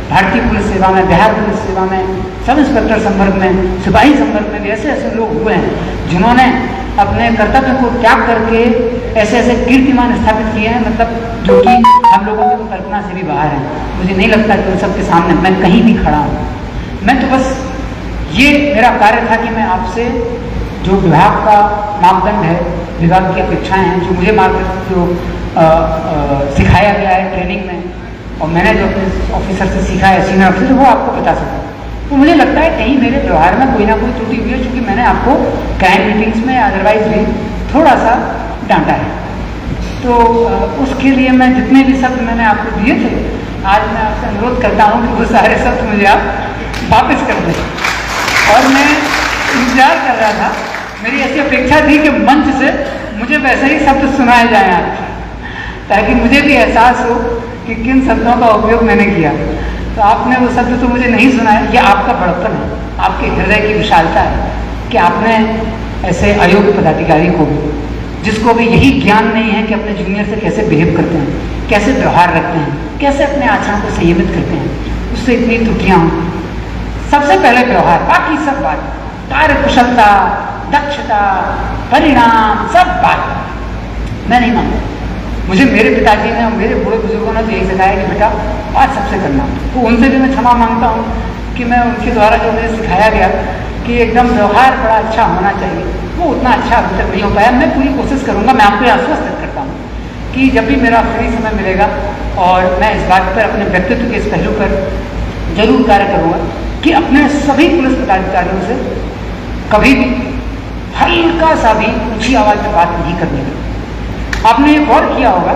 भारतीय पुलिस सेवा में, बिहार पुलिस सेवा में, सब इंस्पेक्टर संवर्ग में, सिपाही संवर्ग में भी ऐसे ऐसे लोग हुए हैं जिन्होंने अपने कर्तव्य को त्याग करके ऐसे ऐसे कीर्तिमान स्थापित किए हैं, मतलब जो कि हम लोगों की कल्पना से भी बाहर हैं। मुझे नहीं लगता कि उन सबके सामने मैं कहीं भी खड़ा हूँ। मैं तो बस ये मेरा कार्य था कि मैं आपसे जो विभाग का मापदंड है, विभाग की अपेक्षाएं हैं, जो मुझे सिखाया गया है ट्रेनिंग में, और मैंने जो अपने ऑफिसर से सीखा है, सीनियर ऑफिसर, वो आपको बता सकूँ। तो मुझे लगता है कहीं मेरे व्यवहार में कोई ना कोई त्रुटि हुई है, क्योंकि मैंने आपको क्राइम मीटिंग्स में अदरवाइज भी थोड़ा सा डांटा है। तो उसके लिए मैं जितने भी शब्द मैंने आपको दिए थे, आज मैं आपसे अनुरोध करता हूँ कि वो सारे शब्द मुझे आप वापस कर दें। और मैं इंतजार कर रहा था, मेरी ऐसी अपेक्षा थी कि मंच से मुझे वैसे ही शब्द सुनाए जाएँ आपके, ताकि मुझे भी एहसास हो कि किन शब्दों का उपयोग मैंने किया। तो आपने वो शब्द तो मुझे नहीं सुनाया, ये आपका बड़प्पन है, आपके हृदय की विशालता है कि आपने ऐसे अयोग्य पदाधिकारी को भी, जिसको भी यही ज्ञान नहीं है कि अपने जूनियर से कैसे बिहेव करते हैं, कैसे व्यवहार रखते हैं, कैसे अपने आचरण को संयमित करते हैं, उससे इतनी त्रुटियाँ हों। सबसे पहले व्यवहार, बाकी सब बात, कार्य कुशलता, दक्षता, परिणाम, सब बात मैं नहीं मानता। मुझे मेरे पिताजी ने और मेरे बूढ़े बुजुर्गों ने तो यही सिखाया कि बेटा बात सबसे करना, तो उनसे भी मैं क्षमा मांगता हूँ कि मैं उनके द्वारा जो मुझे सिखाया गया कि एकदम व्यवहार बड़ा अच्छा होना चाहिए, वो उतना अच्छा अभी तक नहीं हो पाया। मैं पूरी कोशिश करूँगा, मैं आपको आश्वस्त करता हूँ कि जब भी मेरा फ्री समय मिलेगा और मैं इस बात पर अपने व्यक्तित्व के इस पहलू पर जरूर कार्य करूँगा कि अपने सभी पुलिस पदाधिकारियों से कभी भी हल्का सा भी ऊँची आवाज़ में बात नहीं करनी है। आपने एक और किया होगा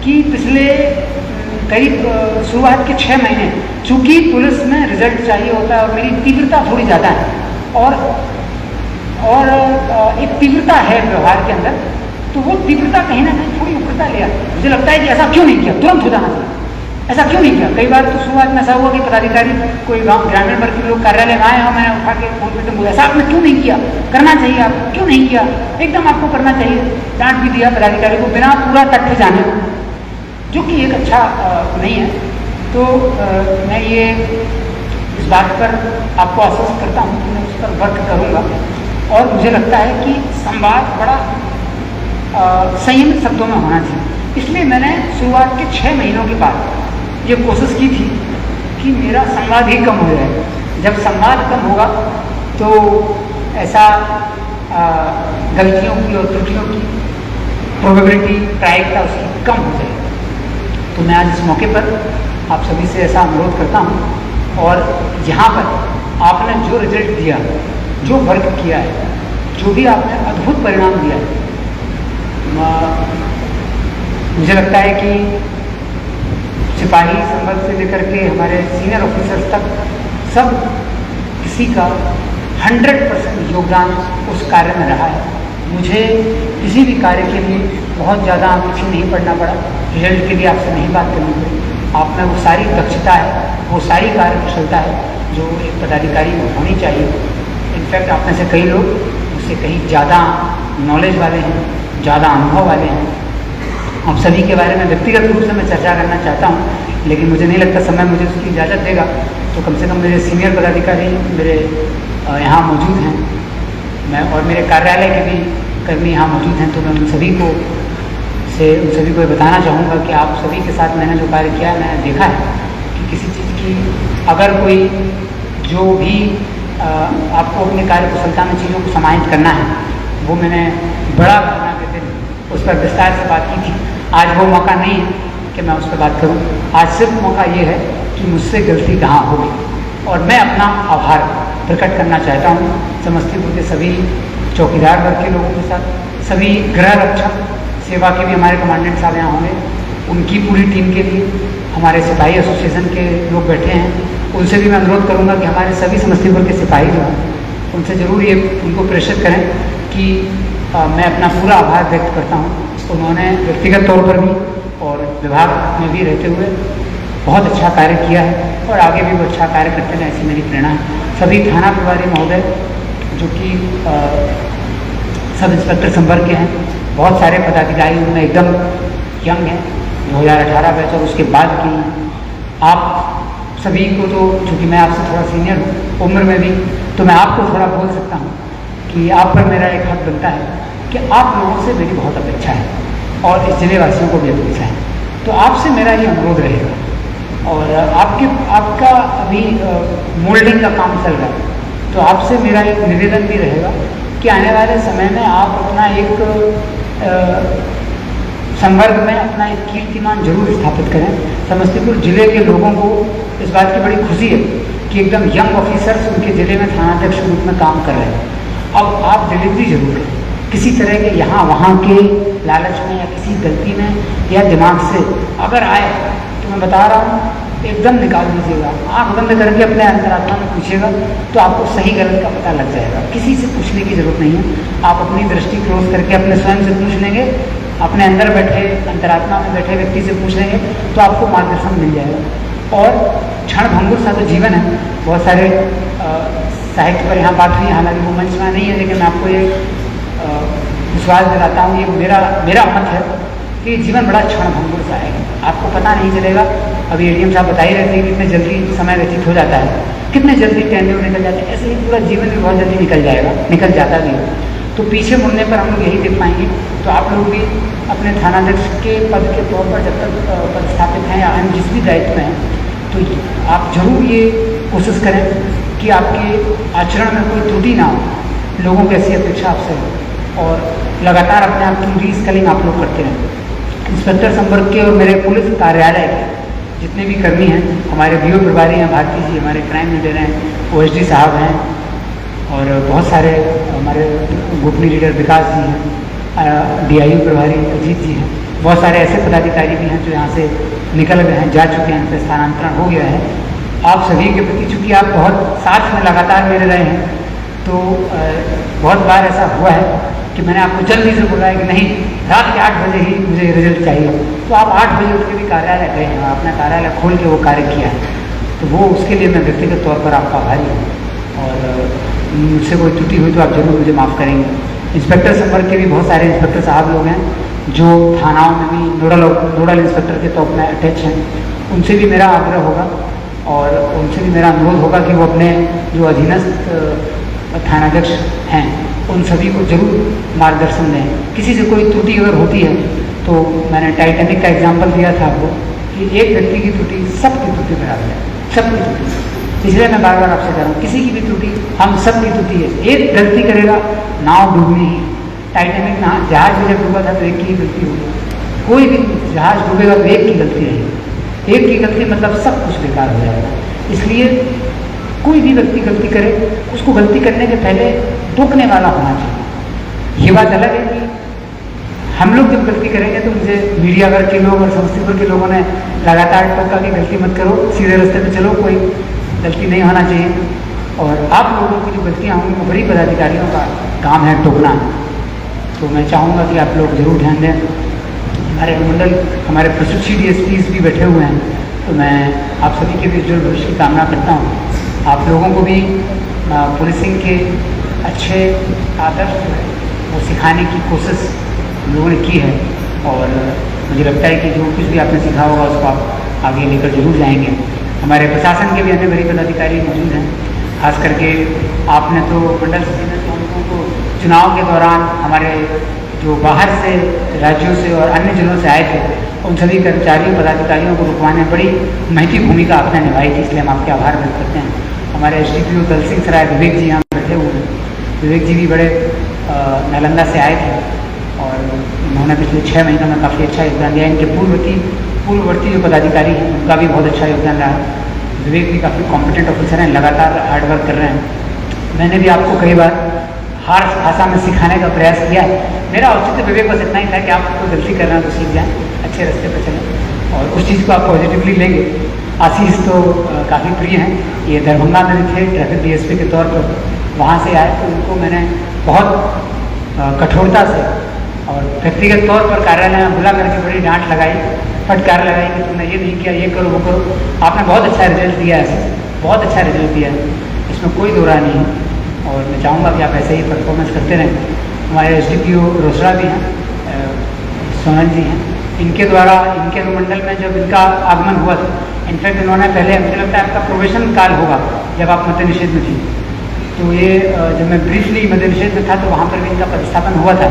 कि पिछले करीब शुरुआत के 6 महीने, चूँकि पुलिस में रिजल्ट चाहिए होता है और मेरी तीव्रता थोड़ी ज़्यादा है और एक तीव्रता है व्यवहार के अंदर, तो वो तीव्रता कहीं ना कहीं थोड़ी उग्रता ले आती है। मुझे लगता है कि ऐसा क्यों नहीं किया, तुरंत हो जाना चाहिए, ऐसा क्यों नहीं किया। कई बार तो शुरुआत में ऐसा हुआ कि पदाधिकारी कोई गाँव ग्रामीण वर्ग के लोग कार्यालय में आए हो, मैं उठा के फोन पे तुम ऐसा आपने क्यों नहीं किया, करना चाहिए आपको, क्यों नहीं किया, एकदम आपको करना चाहिए। डांट भी दिया पदाधिकारी को बिना पूरा तथ्य जाने, जो कि एक अच्छा नहीं है। तो मैं ये इस बात पर आपको आश्वस्त करता हूँ कि मैं उस पर वर्क करूँगा, और मुझे लगता है कि संवाद बड़ा संयमित शब्दों में होना चाहिए। इसलिए मैंने शुरुआत के 6 महीनों के बाद ये कोशिश की थी कि मेरा संवाद ही कम हो जाए। जब संवाद कम होगा तो ऐसा गलतियों की और त्रुटियों की प्रोबेबिलिटी, प्रायिकता उसकी कम हो जाएगी। तो मैं आज इस मौके पर आप सभी से ऐसा अनुरोध करता हूँ, और यहाँ पर आपने जो रिजल्ट दिया, जो वर्क किया है, जो भी आपने अद्भुत परिणाम दिया है, मुझे लगता है कि सिपाही संवर्ग से लेकर के हमारे सीनियर ऑफिसर्स तक सब किसी का 100% योगदान उस कार्य में रहा है। मुझे किसी भी कार्य के लिए बहुत ज़्यादा पीछे नहीं पड़ना पड़ा, रिजल्ट के लिए आपसे नहीं बात करनी पड़ी। आप में वो सारी दक्षता है, वो सारी कार्यकुशलता है जो एक पदाधिकारी में होनी चाहिए। इनफैक्ट आप में से कई लोग मुझसे कहीं ज़्यादा नॉलेज वाले हैं, ज़्यादा अनुभव वाले हैं। आप सभी के बारे में व्यक्तिगत रूप से मैं चर्चा करना चाहता हूँ, लेकिन मुझे नहीं लगता समय मुझे उसकी इजाज़त देगा। तो कम से कम मेरे सीनियर पदाधिकारी मेरे यहाँ मौजूद हैं, मैं और मेरे कार्यालय के भी कर्मी यहाँ मौजूद हैं, तो मैं उन सभी को ये बताना चाहूँगा कि आप सभी के साथ मैंने जो कार्य किया है, मैंने देखा है कि किसी चीज़ की अगर कोई जो भी आपको अपने कार्य कुशलता में चीज़ों को समाहित करना है, वो मैंने बड़ा घटना के दिन उस पर विस्तार से बात की थी। आज वो मौका नहीं है कि मैं उस पर बात करूं। आज सिर्फ मौका ये है कि मुझसे गलती कहाँ होगी, और मैं अपना आभार प्रकट करना चाहता हूँ समस्तीपुर के सभी चौकीदार वर्ग के लोगों के साथ, सभी गृह रक्षक सेवा के भी हमारे कमांडेंट साहब यहाँ होंगे, उनकी पूरी टीम के लिए, हमारे सिपाही एसोसिएशन के लोग बैठे हैं, उनसे भी मैं अनुरोध करूँगा कि हमारे सभी समस्तीपुर के सिपाही जो हैं उनसे ज़रूर ये उनको प्रेषित करें कि मैं अपना पूरा आभार व्यक्त करता हूँ। उन्होंने व्यक्तिगत तौर पर भी और विभाग में भी रहते हुए बहुत अच्छा कार्य किया है, और आगे भी वो अच्छा कार्य करते हैं, ऐसी मेरी प्रेरणा है। सभी थाना प्रभारी महोदय जो कि सब इंस्पेक्टर संवर्ग के हैं, बहुत सारे पदाधिकारी उनमें एकदम यंग हैं, 2018 बैच और उसके बाद की। आप सभी को तो, चूँकि मैं आपसे थोड़ा सीनियर हूँ उम्र में भी, तो मैं आपको थोड़ा बोल सकता हूँ कि आप पर मेरा एक हक बनता है कि आप लोगों से मेरी बहुत अपेक्षा है, और इस जिले वासियों को भी अपेक्षा है। तो आपसे मेरा ये अनुरोध रहेगा, और आपका अभी मोल्डिंग का काम चल रहा है, तो आपसे मेरा एक निवेदन भी रहेगा कि आने वाले समय में आप अपना एक संवर्ग में अपना एक कीर्तिमान जरूर स्थापित करें। समस्तीपुर जिले के लोगों को इस बात की बड़ी खुशी है कि एकदम यंग ऑफिसर्स उनके जिले में थानाध्यक्ष के रूप में काम कर रहे हैं। अब आप डिलीवरी जरूर करें, किसी तरह के यहाँ वहाँ के लालच में या किसी गलती में या दिमाग से अगर आए तो मैं बता रहा हूँ एकदम निकाल दीजिएगा। आँख बंद करके अपने अंतरात्मा में पूछिएगा तो आपको सही गलत का पता लग जाएगा। किसी से पूछने की जरूरत नहीं है, आप अपनी दृष्टि क्लोज करके अपने स्वयं से पूछ लेंगे, अपने अंदर बैठे अंतरात्मा में बैठे व्यक्ति से पूछ लेंगे तो आपको मार्गदर्शन मिल जाएगा। और क्षण भंगुर सा तो जीवन है, बहुत सारे साहित्य पर यहाँ बात हुई, हालांकि वो मंच में नहीं है, लेकिन मैं आपको ये विश्वास दिलाता हूँ, ये मेरा मत है कि जीवन बड़ा क्षण भंगुर सा है, आपको पता नहीं चलेगा। अभी एडीएम साहब बता ही रहते हैं कितने जल्दी समय व्यतीत हो जाता है, कितने जल्दी टेन्योर निकल जाता है, ऐसे ही पूरा जीवन भी बहुत जल्दी निकल जाएगा, निकल जाता भी है। तो पीछे मुड़ने पर हम लोग यही देख पाएंगे। तो आप लोग भी अपने थानाध्यक्ष के पद के तौर पर जब तक पदस्थापित हैं या अन्य जिस भी दायित्व में हैं, तो आप जरूर ये कोशिश करें कि आपके आचरण में कोई त्रुटि ना हो, लोगों की ऐसी अपेक्षा आपसे हो, और लगातार अपने आप की रीस्किलिंग आप लोग करते रहें। इंस्पेक्टर संवर्ग के और मेरे पुलिस कार्यालय के जितने भी कर्मी हैं, हमारे बीओ प्रभारी हैं भारती जी, हमारे क्राइम लीडर हैं ओएसडी साहब हैं, और बहुत सारे हमारे गोपनीय लीडर विकास जी हैं, डीआईयू प्रभारी अजीत जी हैं, बहुत सारे ऐसे पदाधिकारी भी हैं जो यहाँ से निकल गए हैं, जा चुके हैं, उनका स्थानांतरण हो गया है। आप सभी के प्रति चूँकि आप बहुत साथ में लगातार मेरे रहे हैं, तो बहुत बार ऐसा हुआ है कि मैंने आपको जल्दी से बोला है कि नहीं, रात के 8 बजे ही मुझे रिजल्ट चाहिए, तो आप 8 बजे उठ के भी कार्यालय गए हैं, अपना कार्यालय खोल के वो कार्य किया है। तो वो उसके लिए मैं व्यक्तिगत तौर पर आपका आभारी हूँ, और मुझसे कोई त्रुटि हुई तो आप जरूर मुझे माफ़ करेंगे। इंस्पेक्टर संवर्ग के भी बहुत सारे इंस्पेक्टर साहब लोग हैं जो थानाओं में भी नोडल इंस्पेक्टर के तौर में अटैच हैं, उनसे भी मेरा आग्रह होगा और उनसे भी मेरा अनुरोध होगा कि वो अपने जो अधीनस्थ थानाध्यक्ष हैं उन सभी को जरूर मार्गदर्शन दें। किसी से कोई त्रुटि अगर होती है तो मैंने टाइटैनिक का एग्जाम्पल दिया था आपको कि एक व्यक्ति की त्रुटि सबकी त्रुटि बराबर है, सबकी त्रुटि। इसलिए मैं बार बार आपसे कह रहा हूँ, किसी की भी त्रुटि हम सबकी त्रुटि है। एक गलती करेगा नाव डूबनी ही। टाइटैनिक जहाज में जब डूबा था तो एक की ही गलती होगी। कोई भी जहाज डूबेगा तो एक की गलती रहेगी। एक की गलती मतलब सब कुछ बेकार हो जाएगा। इसलिए कोई भी व्यक्ति गलती करे, उसको गलती करने के पहले टोकने वाला होना चाहिए। ये बात अलग है कि हम लोग जब गलती करेंगे तो मुझे मीडिया वर्ग के लोग और समस्तीपुर के लोगों ने लगातार टोका कि गलती मत करो, सीधे रास्ते पे चलो, कोई गलती नहीं होना चाहिए। और आप लोगों की जो गलतियाँ होंगी वो बड़ी पदाधिकारियों का काम है टोकना। तो मैं चाहूँगा कि आप लोग जरूर ध्यान दें। हमारे अनुमंडल, हमारे प्रशिक्षित DSPs भी बैठे हुए हैं, तो मैं आप सभी के भी उज्जवल भविष्य की कामना करता हूँ। आप लोगों को भी पुलिसिंग के अच्छे आदर्श जो है वो सिखाने की कोशिश हम लोगों ने की है, और मुझे लगता है कि जो कुछ भी आपने सीखा होगा उसको आप आगे लेकर जरूर जाएंगे। हमारे प्रशासन के भी अन्य वरीय पदाधिकारी मौजूद हैं। खास करके आपने तो मंडल सचिव हम लोगों को चुनाव के दौरान हमारे जो बाहर से राज्यों से और अन्य जिलों से आए थे उन सभी कर्मचारियों पदाधिकारियों को रुकवाने में बड़ी महती भूमिका आपने निभाई थी, इसलिए हम आपके आभार व्यक्त करते हैं। हमारे SDPO दल सिंह सराय विवेक जी यहाँ बैठे हुए हैं। विवेक जी भी बड़े नालंदा से आए थे और उन्होंने पिछले 6 महीनों में काफ़ी अच्छा योगदान दिया। इनके पूर्ववर्ती जो पदाधिकारी हैं उनका भी बहुत अच्छा योगदान रहा। विवेक भी काफ़ी कॉम्पिटेंट ऑफिसर हैं, लगातार हार्डवर्क कर रहे हैं। मैंने भी आपको कई बार हार्श भाषा में सिखाने का प्रयास किया है। मेरा औचित्य विवेक बस इतना ही था कि आप कोई गलती कर रहे हैं तो सीख जाएँ, अच्छे रास्ते पर चलें और उस चीज़ को आप पॉजिटिवली लेंगे। आशीष तो काफ़ी प्रिय हैं, ये दरभंगा में भी थे ट्रैफिक DSP के तौर पर, वहाँ से आए तो उनको मैंने बहुत कठोरता से और व्यक्तिगत तौर पर कार्यालय में बुला करके बड़ी डांट लगाई, फटकार लगाई कि तुमने ये नहीं किया, ये करो वो करो। आपने बहुत अच्छा रिजल्ट दिया है, बहुत अच्छा रिजल्ट दिया है, इसमें कोई दो राय नहीं है और मैं चाहूँगा कि आप ऐसे ही परफॉर्मेंस करते रहें। हमारे SDPO रोसड़ा भी हैं, सोनल जी हैं, इनके द्वारा इनके अनुमंडल में जब इनका आगमन हुआ था, इनफैक्ट इन्होंने पहले, मुझे लगता है आपका प्रोबेशन काल होगा जब आप मद्य निषेध में थी, तो ये जब मैं ब्रीफली मद्य निषेध में था तो वहाँ पर भी इनका प्रतिस्थापन हुआ था।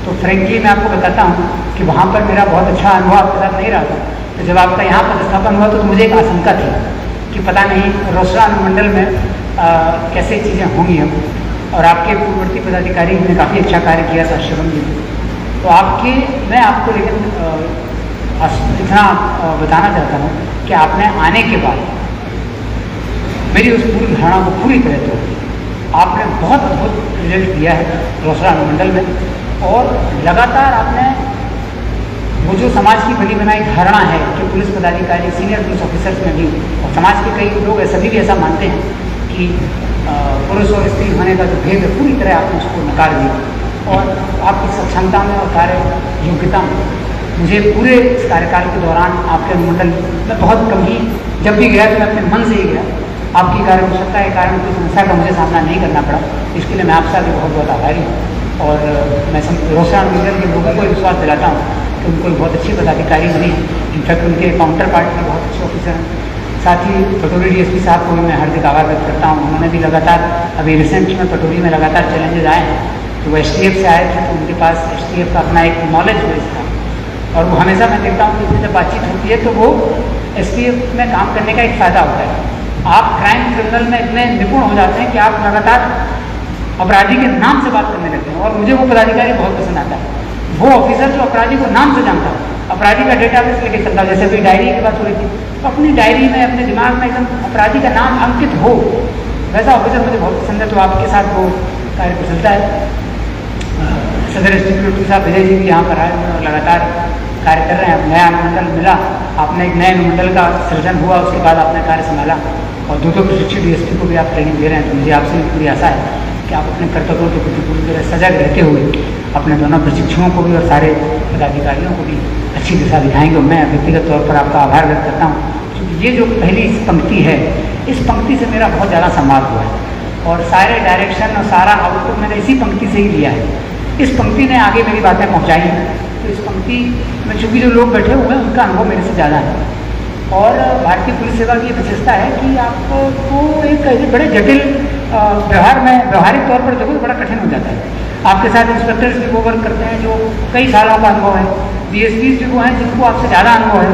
तो फ्रेंकली मैं आपको बताता हूँ कि वहाँ पर मेरा बहुत अच्छा अनुभव आपके साथ नहीं रहा था। तो जब आपका यहाँ प्रतिस्थापन हुआ तो मुझे एक आशंका थी कि पता नहीं रोसड़ा अनुमंडल में कैसे चीज़ें होंगी हम, और आपके पूर्ववर्ती पदाधिकारी ने काफ़ी अच्छा कार्य किया था, शिवम जी। तो मैं आपको लेकिन इतना बताना चाहता हूँ कि आपने आने के बाद मेरी उस पूरी धारणा को पूरी तरह तोड़ दी। आपने बहुत अद्भुत रिजल्ट दिया है रोसड़ा अनुमंडल में, और लगातार आपने वो जो समाज की बनी बनाई धारणा है कि पुलिस पदाधिकारी, सीनियर पुलिस ऑफिसर्स में भी, और समाज के कई लोग सभी भी ऐसा मानते हैं कि पुरुष और स्त्री होने का जो भेद है पूरी तरह आपने उसको नकार दिया। और आपकी सक्षमता में और कार्य योग्यता में मुझे पूरे इस कार्यकाल के दौरान आपके अनुमंडल में बहुत कम ही, जब भी गया तो मैं अपने मन से ही गया। आपकी कार्यकुशलता के कारण कोई समस्या का मुझे सामना नहीं करना पड़ा, इसके लिए मैं आपसे आगे बहुत बहुत आभारी हूँ। और मैं रोसड़ा अनुमंडल के लोगों को विश्वास दिलाता हूँ कि उनको बहुत अच्छी पदाधिकारी बनी है। इनफैक्ट उनके काउंटर पार्ट में बहुत अच्छे ऑफिसर हैं। साथ ही पटोरी DSP साहब को भी मैं हार्दिक आभार व्यक्त करता हूँ। उन्होंने भी लगातार, अभी रिसेंट में पटोरी में लगातार चैलेंजेस आए हैं, तो वो STF से आए थे तो उनके पास STF का अपना एक नॉलेज बेस था, और वो हमेशा मैं देखता हूँ कि इसमें जब बातचीत होती है तो वो STF में काम करने का एक फ़ायदा होता है। आप क्राइम क्रिमिनल में इतने निपुण हो जाते हैं कि आप लगातार अपराधी के नाम से बात करने लगते हैं, और मुझे वो पदाधिकारी बहुत पसंद आता है, वो ऑफिसर जो अपराधी को नाम से जानता है, अपराधी का डेटाबेस लेके चलता है। जैसे भी डायरी की बात हो रही थी, तो अपनी डायरी में, अपने दिमाग में एकदम अपराधी का नाम अंकित हो, वैसा ऑफिसर मुझे बहुत पसंद है। तो आपके साथ वो कार्य कुशलता है। सदर SDPO साहब विजय जी भी यहाँ पर आए और लगातार कार्य कर रहे हैं। अब नया अनुमंडल मिला, आपने एक नए अनुमंडल का सृजन हुआ, उसके बाद आपने कार्य संभाला और दो प्रशिक्षित DSP को भी आप ट्रेनिंग दे रहे हैं। तो मुझे आपसे भी पूरी आशा है कि आप अपने कर्तव्यों के प्रति पूरी तरह सजग रहते हुए अपने दोनों प्रशिक्षुओं को भी और सारे पदाधिकारियों को भी अच्छी दिशा दिखाएंगे। और मैं व्यक्तिगत तौर पर आपका आभार व्यक्त करता हूँ, क्योंकि ये जो पहली पंक्ति है, इस पंक्ति से मेरा बहुत ज़्यादा संवाद हुआ है और सारे डायरेक्शन और सारा आउटपुट मैंने इसी पंक्ति से ही लिया है। इस पंक्ति ने आगे मेरी बातें पहुँचाई हैं। तो इस पंक्ति में चूँकि जो लोग बैठे हुए हैं उनका अनुभव मेरे से ज़्यादा है, और भारतीय पुलिस सेवा की विशेषता है कि आपको एक बड़े जटिल व्यवहार में व्यवहारिक तौर पर देखो तो बड़ा कठिन हो जाता है। आपके साथ इंस्पेक्टर्स भी वो वर्क करते हैं जो कई सालों का अनुभव है, DSPs भी वो हैं जिनको आपसे ज़्यादा अनुभव है,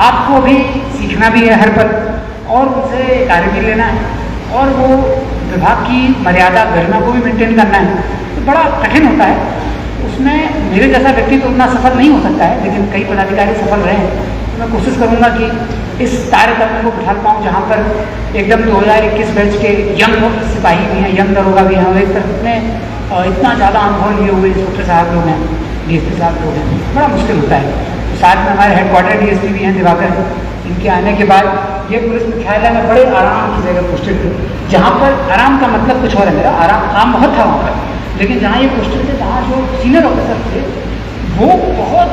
आपको भी सीखना भी है हर पल और उनसे कार्य भी लेना है और वो विभाग की मर्यादा गरिमा को भी मेंटेन करना है, तो बड़ा कठिन होता है। उसमें मेरे जैसा व्यक्ति तो उतना सफल नहीं हो सकता है, लेकिन कई पदाधिकारी सफल रहे हैं। तो मैं कोशिश करूंगा कि इस कार्यक्रम को बिठा पाऊँ जहाँ पर एकदम 2021 बैच के यंग सिपाही भी हैं, यंग दरोगा भी हैं और एक तरफ इतना ज़्यादा अनुभव लिए हुए इंस्पेक्टर साहब लोग हैं, DSP साहब लोग हैं, बड़ा मुश्किल होता है। तो साथ में हमारे हेडक्वार्टर DSP भी हैं दिवाकर, इनके आने के बाद ये पुलिस मुख्यालय में बड़े आराम की जगह पोस्टेड थे, जहाँ पर आराम का मतलब कुछ और है, मेरा आराम काम बहुत था वहाँ पर, लेकिन जहाँ ये पोस्टेड थे, जहाँ जो सीनियर ऑफिसर थे वो बहुत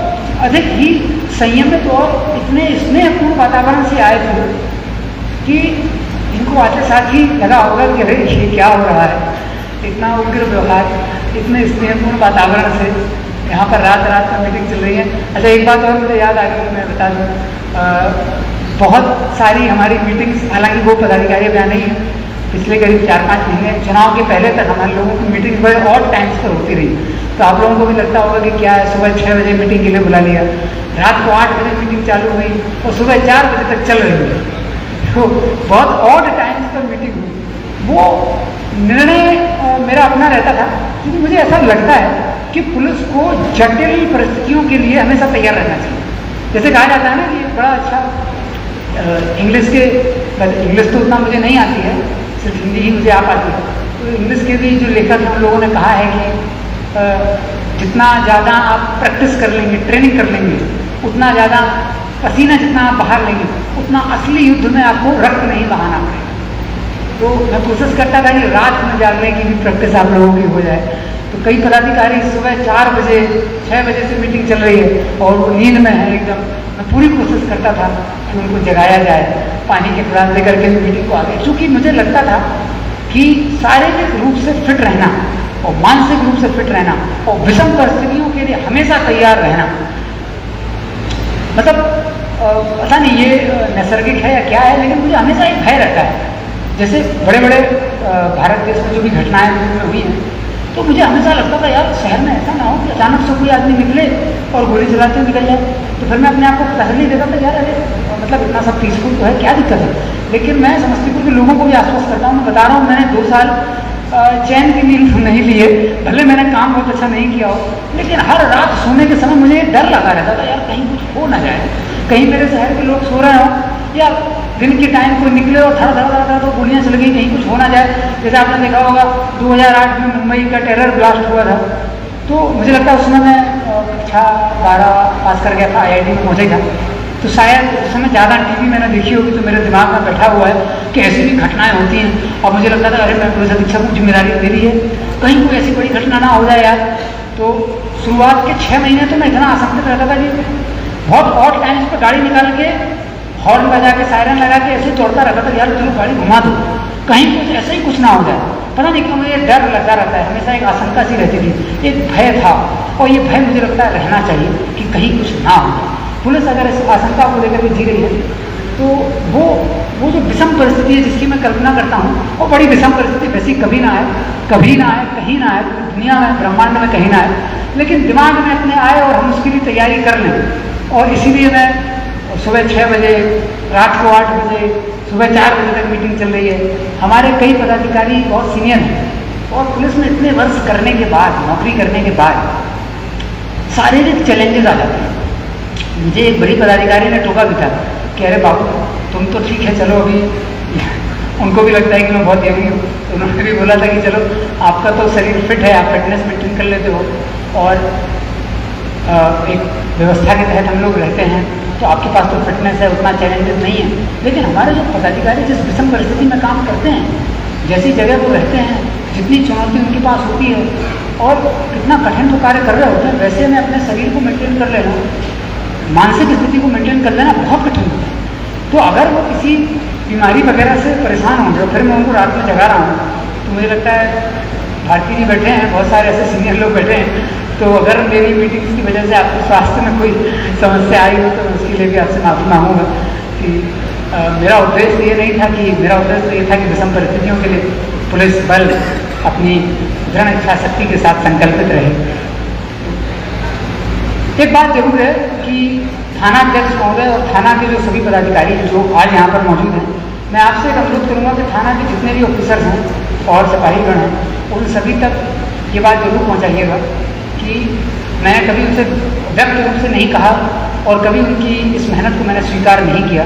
अधिक ही संयमित और इतने स्नेहपूर्ण वातावरण से आए थे कि इनको आते साथ ही लगा होगा कि अरे ये क्या हो रहा है, इतना उग्र व्यवहार, इतने स्नेहपूर्ण वातावरण से यहाँ पर रात रात में मीटिंग चल रही है। अच्छा, एक बात और मुझे याद आ गई, मैं बता दूँ, बहुत सारी हमारी मीटिंग्स, हालांकि वो पदाधिकारी बयान नहीं है, पिछले करीब 4-5 महीने चुनाव के पहले तक हमारे लोगों की मीटिंग बड़े ऑड टाइम्स पर होती रही। तो आप लोगों को भी लगता होगा कि क्या है, सुबह 6 बजे मीटिंग के लिए बुला लिया, रात को 8 बजे मीटिंग चालू हुई और सुबह 4 बजे तक चल रही है, तो बहुत ऑड टाइम्स पर मीटिंग हुई। वो निर्णय मेरा अपना रहता था, क्योंकि मुझे ऐसा लगता है कि पुलिस को जटिल परिस्थितियों के लिए हमेशा तैयार रहना चाहिए। जैसे कहा जाता है ना कि बड़ा अच्छा इंग्लिश तो उतना मुझे नहीं आती है, सिर्फ हिंदी ही मुझे आ पाती है, तो इंग्लिश के भी जो लेखक हैं उन लोगों ने कहा है कि जितना ज़्यादा आप प्रैक्टिस कर लेंगे, ट्रेनिंग कर लेंगे, उतना ज़्यादा पसीना जितना आप बाहर लेंगे, उतना असली युद्ध में आपको रक्त नहीं बहाना पड़ेगा। तो मैं कोशिश करता था कि रात में जागने की भी प्रैक्टिस आप लोगों की हो जाए। तो कई पदाधिकारी सुबह 4 बजे 6 बजे से मीटिंग चल रही है और वो नींद में है एकदम, मैं पूरी कोशिश करता था कि उनको जगाया जाए, पानी के गिलास लेकर के मीटिंग को आगे, क्योंकि मुझे लगता था कि शारीरिक रूप से फिट रहना और मानसिक रूप से फिट रहना और विषम परिस्थितियों के लिए हमेशा तैयार रहना, मतलब पता नहीं ये नैसर्गिक है या क्या है, लेकिन मुझे हमेशा एक भय रहता है। जैसे बड़े बड़े भारत देश में जो भी घटनाएं हुई हैं, तो मुझे हमेशा लगता था यार शहर में ऐसा ना हो कि अचानक से कोई आदमी निकले और गोली चलाते हुए निकल जाए। तो फिर मैं अपने आप को तसल्ली देता था, यार अरे मतलब इतना सब पीसफुल तो है, क्या दिक्कत है। लेकिन मैं समस्तीपुर के लोगों को भी आश्वस्त करता हूँ, मैं बता रहा हूँ, मैंने 2 साल चैन की नींद नहीं लिए, भले मैंने काम बहुत अच्छा नहीं किया हो, लेकिन हर रात सोने के समय मुझे डर लगा रहता था, यार कहीं कुछ हो ना जाए, कहीं मेरे शहर के लोग सो रहे हों या दिन के टाइम कोई निकले और धड़ धड़ धड़ तो गोलियाँ चल गई, कहीं कुछ हो ना जाए। जैसे आपने देखा होगा 2008 में मुंबई का टेरर ब्लास्ट हुआ था, तो मुझे लगता है उसमें मैं कक्षा 12 पास कर गया था, IIT में पहुँचा ही था, तो शायद उस समय ज़्यादा TV मैंने देखी होगी, तो मेरे दिमाग में बैठा हुआ है कि ऐसी भी घटनाएं होती हैं। और मुझे लगता था अरे मैं पुलिस अधीक्षक को जिम्मेदारी दे रही है, कहीं कोई ऐसी बड़ी घटना ना हो जाए यार। तो शुरुआत के 6 महीने तो मैं इतना आसक्त रहता था कि बहुत ऑड टाइम्स पर गाड़ी निकाल के हॉर्न बजा के सायरन लगा के ऐसे तोड़ता रहता था, यार चलो गाड़ी घुमा दो, कहीं कुछ ऐसे ही कुछ ना हो जाए। पता नहीं क्यों मुझे डर लगा रहता है, हमेशा एक आशंका सी रहती थी, एक भय था, और ये भय मुझे लगता है रहना चाहिए कि कहीं कुछ ना हो। पुलिस अगर इस आशंका को लेकर के जी रही है, तो वो जो विषम परिस्थिति है जिसकी मैं कल्पना करता हूँ, वो बड़ी विषम परिस्थिति वैसी कभी ना आए, कभी ना आए, कहीं ना आए, दुनिया में ब्रह्मांड में कहीं ना आए, लेकिन दिमाग में अपने आए और हम उसके लिए तैयारी कर लें। और इसीलिए मैं सुबह 6 बजे, रात को 8 बजे, सुबह 4 बजे तक मीटिंग चल रही है। हमारे कई पदाधिकारी बहुत सीनियर हैं और पुलिस में इतने वर्ष करने के बाद, नौकरी करने के बाद शारीरिक चैलेंजेस आ जाते हैं। मुझे एक बड़ी पदाधिकारी ने टोका भी था कि अरे बाबू तुम तो ठीक है, चलो अभी उनको भी लगता है कि मैं बहुत यंग हूँ, तो उन्होंने भी बोला था कि चलो आपका तो शरीर फिट है, आप फिटनेस मेंटेन कर लेते हो और एक व्यवस्था के तहत हम लोग रहते हैं, तो आपके पास तो फिटनेस है, उतना चैलेंजेस नहीं है। लेकिन हमारे जो पदाधिकारी जिस विषम परिस्थिति में काम करते हैं, जैसी जगह वो रहते हैं, जितनी चुनौती उनके पास होती है और कितना कठिन तो कार्य कर रहे होते हैं, वैसे में अपने शरीर को मेंटेन कर लेना, मानसिक स्थिति को मेंटेन कर लेना बहुत कठिन होता है। तो अगर वो किसी बीमारी वगैरह से परेशान होंगे और फिर मैं उनको रात में जगा रहा हूँ, तो मुझे लगता है भारती जी बैठे हैं, बहुत सारे ऐसे सीनियर लोग बैठे हैं, तो अगर मेरी मीटिंग्स की वजह से आपके स्वास्थ्य में कोई समस्या आई हो तो उसके लिए भी आपसे माफ़ी मांगूंगा कि मेरा उद्देश्य ये नहीं था, कि मेरा उद्देश्य ये था कि विषम परिस्थितियों के लिए पुलिस बल अपनी दृढ़ इच्छा शक्ति के साथ संकल्पित रहे। एक बात जरूर है कि थाना अध्यक्ष महोदय और थाना के जो सभी पदाधिकारी जो आज यहाँ पर मौजूद हैं, मैं आपसे एक अनुरोध करूँगा कि थाना के जितने भी ऑफिसर्स हैं और सिपाहीगण हैं, उन सभी तक ये बात जरूर पहुँचाइएगा कि मैंने कभी उनसे व्यक्त रूप से नहीं कहा और कभी उनकी इस मेहनत को मैंने स्वीकार नहीं किया,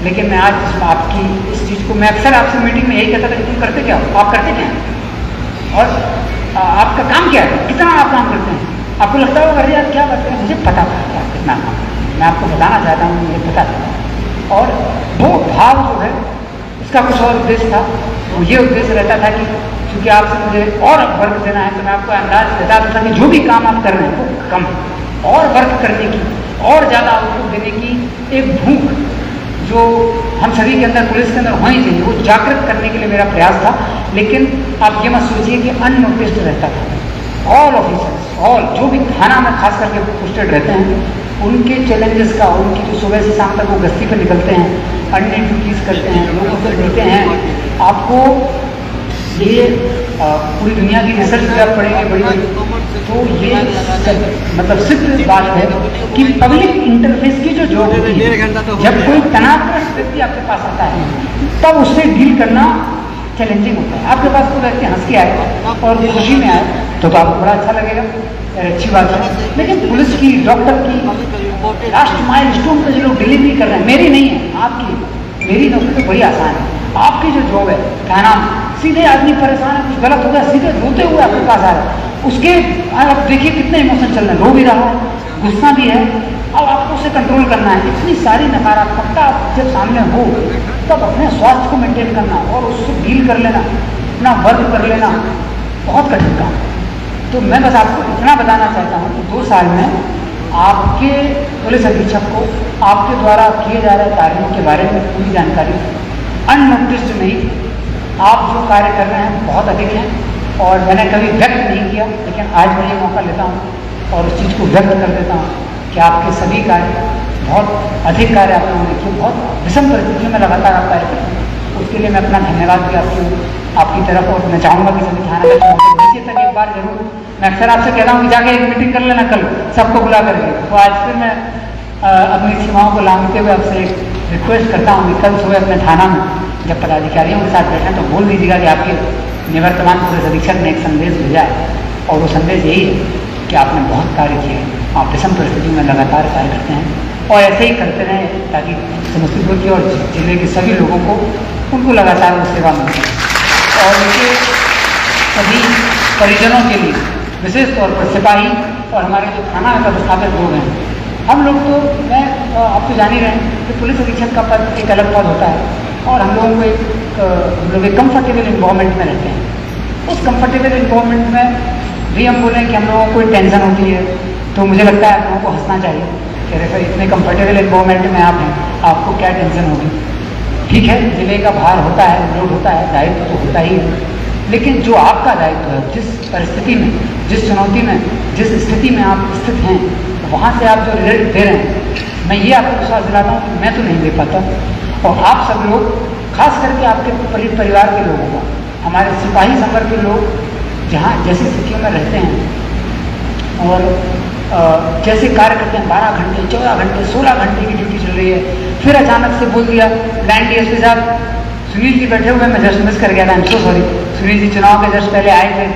लेकिन मैं आज आपकी इस चीज़ को, मैं अक्सर आपसे मीटिंग में यही कहता था कि तुम करते क्या हो, आप करते क्या हैं और आपका काम क्या है, कितना आप काम करते हैं। आपको लगता होगा अरे यार क्या करते हैं, मुझे पता था कि आप कितना काम करते हैं, मैं आपको बताना चाहता हूँ, मुझे पता था। और वो भाव जो है इसका कुछ और उद्देश्य था। वो ये उद्देश्य रहता था कि क्योंकि आपसे मुझे और वर्क देना है तो मैं आपको अंदाज बताता था कि जो भी काम आप कर रहे हैं वो कम है, और वर्क करने की और ज़्यादा आउटपुट देने की एक भूख जो हम सभी के अंदर, पुलिस के अंदर होनी चाहिए, वो जागृत करने के लिए मेरा प्रयास था। लेकिन आप ये मत सोचिए कि अननोटिस्ड रहता था। ऑल ऑफिसर्स, ऑल जो भी थाना में खास करके पोस्टेड रहते हैं, उनके चैलेंजेस का, उनकी जो सुबह से शाम तक वो गश्ती पर निकलते हैं, अन्य ड्यूटीज़ करते हैं, लोगों से मिलते हैं। आपको ये पूरी दुनिया की रिसर्च जब आप पढ़ेंगे बड़ी तो ये मतलब सिद्ध बात है कि पब्लिक इंटरफेस की जो जॉब होती है, जब कोई तनावग्रस्त व्यक्ति आपके पास आता है तब उससे डील करना चैलेंजिंग होता है। आपके पास कोई व्यक्ति हंस के आए और खुशी में आए तो आपको बड़ा अच्छा लगेगा, अच्छी बात है। लेकिन पुलिस की, डॉक्टर की लास्ट माइल स्टोन पर जो लोग डिलीवरी कर रहे हैं, मेरी नहीं है, आपकी, मेरी नौकरी तो बड़ी आसान है। आपकी जो जॉब है, क्या नाम, सीधे आदमी परेशान है, कुछ गलत हो गया, सीधे रोते हुए आपके पास आ रहा है, उसके आप देखिए कितने इमोशन चल रहे हैं, रो भी रहा है, गुस्सा भी है, अब आपको उसे कंट्रोल करना है। इतनी सारी नकारात्मकता जब सामने हो तब अपने स्वास्थ्य को मेंटेन करना और उससे डील कर लेना, अपना वर्क कर लेना बहुत कठिन काम है। तो मैं बस आपको इतना बताना चाहता हूँ कि 2 साल में आपके पुलिस अधीक्षक को आपके द्वारा किए जा रहे कार्यों के बारे में पूरी जानकारी, अननोटिस्ड नहीं, आप जो कार्य कर रहे हैं बहुत अधिक हैं और मैंने कभी व्यक्त नहीं किया, लेकिन आज मैं ये मौका लेता हूँ और उस चीज़ को व्यक्त कर देता हूँ कि आपके सभी कार्य, बहुत अधिक कार्य आप लोगों ने किए, बहुत विषम परिस्थितियों में लगातार आप कार्य करते हैं। उसके लिए मैं अपना धन्यवाद भी आपकी तरफ, और मैं चाहूँगा कि सभी थाना नीचे तक एक बार जरूर, मैं अक्सर आपसे कहता हूँ कि जाके एक मीटिंग कर लेना कल सबको बुला करके, तो आज फिर मैं अपनी सीमाओं को लांघते हुए आपसे एक रिक्वेस्ट करता हूँ कि कल सुबह अपने थाना में जब पदाधिकारियों के साथ बैठें तो बोल दीजिएगा कि आपके निवर्तमान पुलिस अधीक्षक ने एक संदेश भेजा है और वो संदेश यही है कि आपने बहुत कार्य किए, आप विषम परिस्थितियों में लगातार कार्य करते हैं और ऐसे ही करते रहें ताकि समस्तीपुर की और जिले के सभी लोगों को, उनको लगातार वो सेवा मिले। और उनके सभी परिजनों के लिए विशेष तौर पर सिपाही और हमारे जो थाना में पदस्थापित लोग हैं, हम लोग तो, मैं आप तो जान ही रहे हैं कि पुलिस अधीक्षक का पद एक अलग पद होता है और हम लोगों को हम लोग एक कम्फर्टेबल इन्वायरमेंट में रहते हैं। उस कम्फर्टेबल इन्वायरमेंट में भी हम बोलें कि हम लोगों को कोई टेंशन होती है तो मुझे लगता है आप लोगों को हंसना चाहिए कि अरे सर इतने कम्फर्टेबल इन्वायरमेंट में आप हैं, आपको क्या टेंशन होगी। ठीक है, जिले का भार होता है, लोड होता है, दायित्व तो होता ही है, लेकिन जो आपका दायित्व है, जिस परिस्थिति में, जिस चुनौती में, जिस स्थिति में आप स्थित हैं, वहाँ से आप जो रिजल्ट दे रहे हैं, मैं ये आपको विश्वास दिलाता हूँ कि मैं तो नहीं दे पाता। और आप सब लोग, खास करके आपके परिवार के लोगों को, हमारे सिपाही संवर्ग के लोग जहाँ जैसी स्थितियों में रहते हैं और जैसे कार्य करते हैं, 12 घंटे, 14 घंटे, 16 घंटे की ड्यूटी चल रही है, फिर अचानक से बोल दिया लाइन डीएसपी साहब, सुनील जी बैठे हुए, मैं जस्ट मिस कर गया था, I am so sorry. Sunil ji चुनाव के जस्ट पहले आए थे,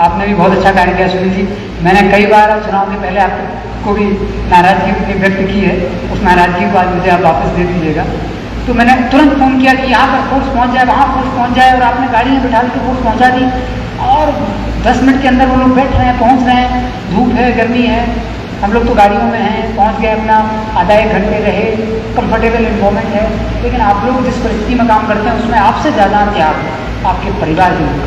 आपने भी बहुत अच्छा कार्य किया सुनील जी, मैंने कई बार चुनाव के पहले आपको भी नाराजगी व्यक्त की है, उस नाराजगी को आज मुझे आप वापस दे दीजिएगा। तो मैंने तुरंत फ़ोन किया कि यहाँ पर फोर्स पहुँच जाए, वहाँ फोर्स पहुँच जाए, और आपने गाड़ी में बिठा के फोर्स पहुँचा दी और 10 मिनट के अंदर वो लोग बैठ रहे हैं, पहुँच रहे हैं। धूप है, गर्मी है, हम लोग तो गाड़ियों में हैं, पहुँच गए, अपना आधा 1 घंटे रहे, कंफर्टेबल इन्वायरमेंट है। लेकिन आप लोग जिस परिस्थिति में काम करते हैं उसमें आपसे ज़्यादा त्याग आपके परिवार के लोग,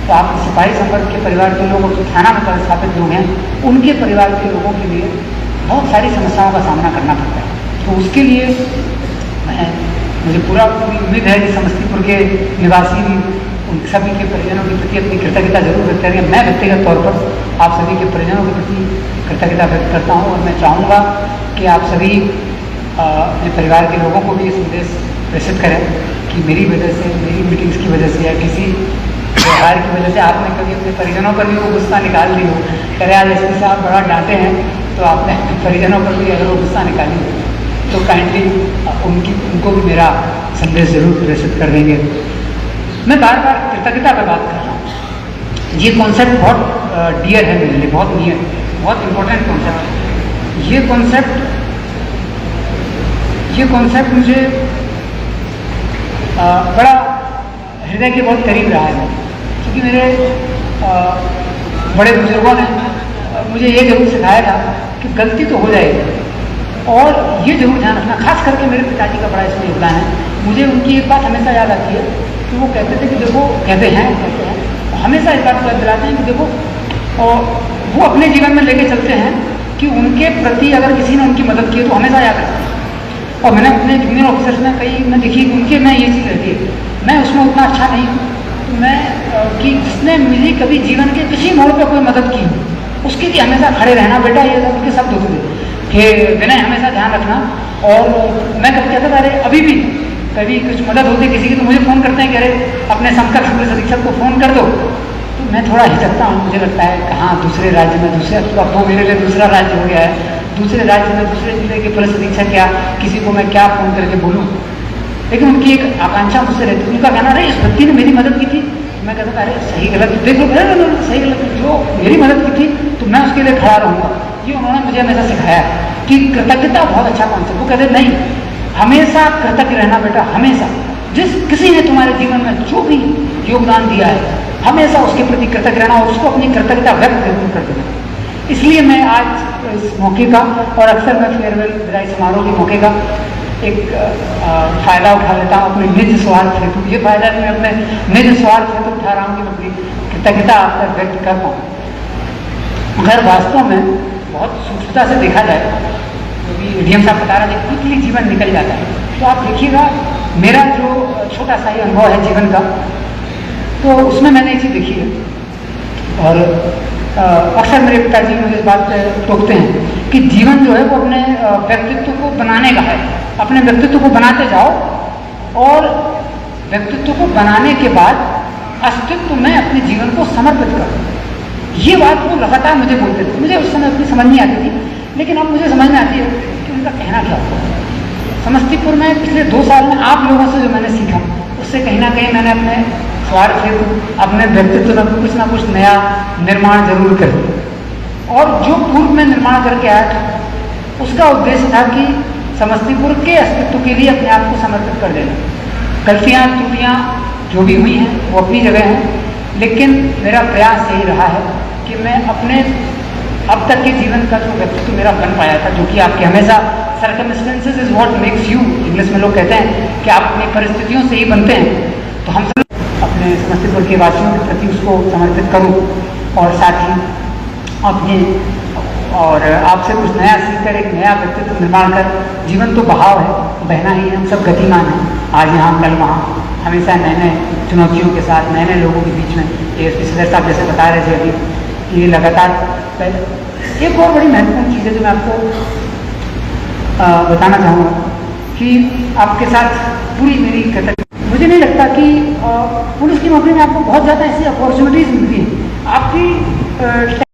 तो आपके सिपाही संवर्ग के परिवार के लोग और जो थाना में पदस्थापित लोग हैं, उनके परिवार के लोगों के लिए बहुत सारी समस्याओं का सामना करना पड़ता है। तो उसके लिए मुझे पूरी उम्मीद है कि समस्तीपुर के निवासी भी उन सभी के परिजनों के प्रति अपनी कृतज्ञता जरूर व्यक्त करेंगे। मैं व्यक्तिगत तौर पर आप सभी के परिजनों के प्रति कृतज्ञता व्यक्त करता हूं और मैं चाहूँगा कि आप सभी अपने परिवार के लोगों को भी ये संदेश प्रेषित करें कि मेरी वजह से, मेरी मीटिंग्स की वजह से या किसी व्यवहार की वजह से आपने कभी अपने परिजनों पर भी वो गुस्सा निकाल दी हो, कह रहे आज एसपी साहब बड़ा डांटे हैं, तो आपने अपने परिजनों पर भी अगर वो गुस्सा निकाली हो तो काइंडली उनको भी मेरा संदेश जरूर प्रेषित कर देंगे। मैं बार बार कृतज्ञता पर बात कर रहा हूँ। ये कॉन्सेप्ट बहुत डियर है मेरे लिए, बहुत नियर, बहुत इम्पोर्टेंट कॉन्सेप्ट है। ये कॉन्सेप्ट मुझे बड़ा हृदय के बहुत करीब रहा है, क्योंकि मेरे बड़े बुजुर्गों ने मुझे ये जरूर सिखाया था कि गलती तो हो जाएगी, और ये जरूर ध्यान रखना, खास करके मेरे पिताजी का बड़ा इसमें योगदान है। मुझे उनकी एक बात हमेशा याद आती है कि वो कहते थे कि देखो, कहते हैं हमेशा इस बात को याद दिलाते हैं कि देखो, वो अपने जीवन में लेके चलते हैं कि उनके प्रति अगर किसी ने उनकी मदद की है तो हमेशा याद रखें। और मैंने अपने जूनियर ऑफिसर्स में कई में देखी उनके में ये चीज़ रहती है, मैं उसमें उतना अच्छा नहीं हूँ, तो मैं कि जिसने मेरी कभी जीवन के किसी मोड़ पर कोई मदद की उसके लिए हमेशा खड़े रहना। बेटा ये सब उनके शब्द होते थे कि विनय हमेशा ध्यान रखना। और मैं कभी कहता था, अरे अभी भी कभी कुछ मदद होती किसी की तो मुझे फ़ोन करते हैं कि अरे अपने समकक्ष पुलिस अधीक्षक को फ़ोन कर दो, तो मैं थोड़ा हिचकता हूँ। मुझे लगता है कहाँ दूसरे राज्य में, दूसरे अब तो मेरे लिए दूसरा राज्य हो गया है, दूसरे राज्य में दूसरे जिले के पुलिस अधीक्षक क्या, किसी को मैं क्या फ़ोन करके बोलूँ। लेकिन उनकी एक आकांक्षा मुझसे रहती, उनका कहना रहे इस व्यक्ति ने मेरी मदद की थी, मैं कहता था अरे सही गलत देख लो, सही गलत जो मेरी मदद की थी तो मैं उसके लिए खड़ा रहूँगा। ये उन्होंने मुझे हमेशा सिखाया कि कृतज्ञता बहुत अच्छा कॉन्सेप्ट। वो कहते नहीं, हमेशा कृतज्ञ रहना बेटा, हमेशा जिस किसी ने तुम्हारे जीवन में जो भी योगदान दिया है हमेशा उसके प्रति कृतज्ञ रहना और उसको अपनी कृतज्ञता व्यक्त जरूर कर देना। इसलिए मैं आज इस मौके का, और अक्सर मैं फेयरवेल विदाई समारोह के मौके का एक फ़ायदा उठा लेता हूँ अपने निज स्वार्थ हेतु। ये फ़ायदा मैं अपने निज स्वार्थ हेतु उठा रहा हूँ कि मैं अपनी कृतज्ञता आप तक व्यक्त कर पाऊँ। अगर वास्तव में बहुत सूक्ष्मता से देखा जाए, क्योंकि डीएम साहब बता रहे थे क्विकली जीवन निकल जाता है, तो आप देखिएगा मेरा जो छोटा सा ही अनुभव है जीवन का, तो उसमें मैंने ये चीज़ देखी है। और अक्सर मेरे पिताजी मुझे इस बात पे टोकते हैं कि जीवन जो है वो अपने व्यक्तित्व को बनाने का है, अपने व्यक्तित्व को बनाते जाओ, और व्यक्तित्व को बनाने के बाद अस्तित्व में अपने जीवन को समर्पित करो। ये बात वो लगातार मुझे बोलते थे। मुझे उस समय अपनी समझ नहीं आती थी, लेकिन अब मुझे समझ में आती है कि उनका कहना क्या होता है। समस्तीपुर में पिछले 2 साल में आप लोगों से जो मैंने सीखा, उससे कहीं ना कहीं मैंने अपने स्वार्थ हेतु अपने व्यक्तित्व में कुछ ना कुछ नया निर्माण जरूर कर दिया। और जो पूर्व में निर्माण करके आया था उसका उद्देश्य था कि समस्तीपुर के अस्तित्व के लिए अपने आप को समर्पित कर देना। गलतियाँ त्रुटियाँ जो भी हुई हैं वो अपनी जगह हैं, लेकिन मेरा प्रयास यही रहा है कि मैं अपने अब तक के जीवन का जो व्यक्तित्व मेरा बन पाया था, जो कि आपके हमेशा circumstances is what makes you, English में लोग कहते हैं कि आप अपनी परिस्थितियों से ही बनते हैं, तो हम सब अपने समस्तीपुर के वासियों के प्रति उसको समर्पित करूं, और साथ ही अपने और आपसे कुछ नया सीखकर एक नया व्यक्तित्व निर्माण कर। जीवन तो बहाव है, बहना ही है, हम सब गतिमान हैं, आज यहाँ कल वहाँ, हमेशा नए नए चुनौतियों के साथ नए नए लोगों के बीच में। एएसपी सदर साहब जैसे बता रहे थे अभी, ये लगातार एक और बड़ी महत्वपूर्ण चीज़ है जो मैं आपको बताना चाहूँगा कि आपके साथ पूरी मेरी कृतज्ञता। मुझे नहीं लगता कि पुलिस की नौकरी में आपको बहुत ज़्यादा ऐसी अपॉर्चुनिटीज़ मिलती हैं। आपकी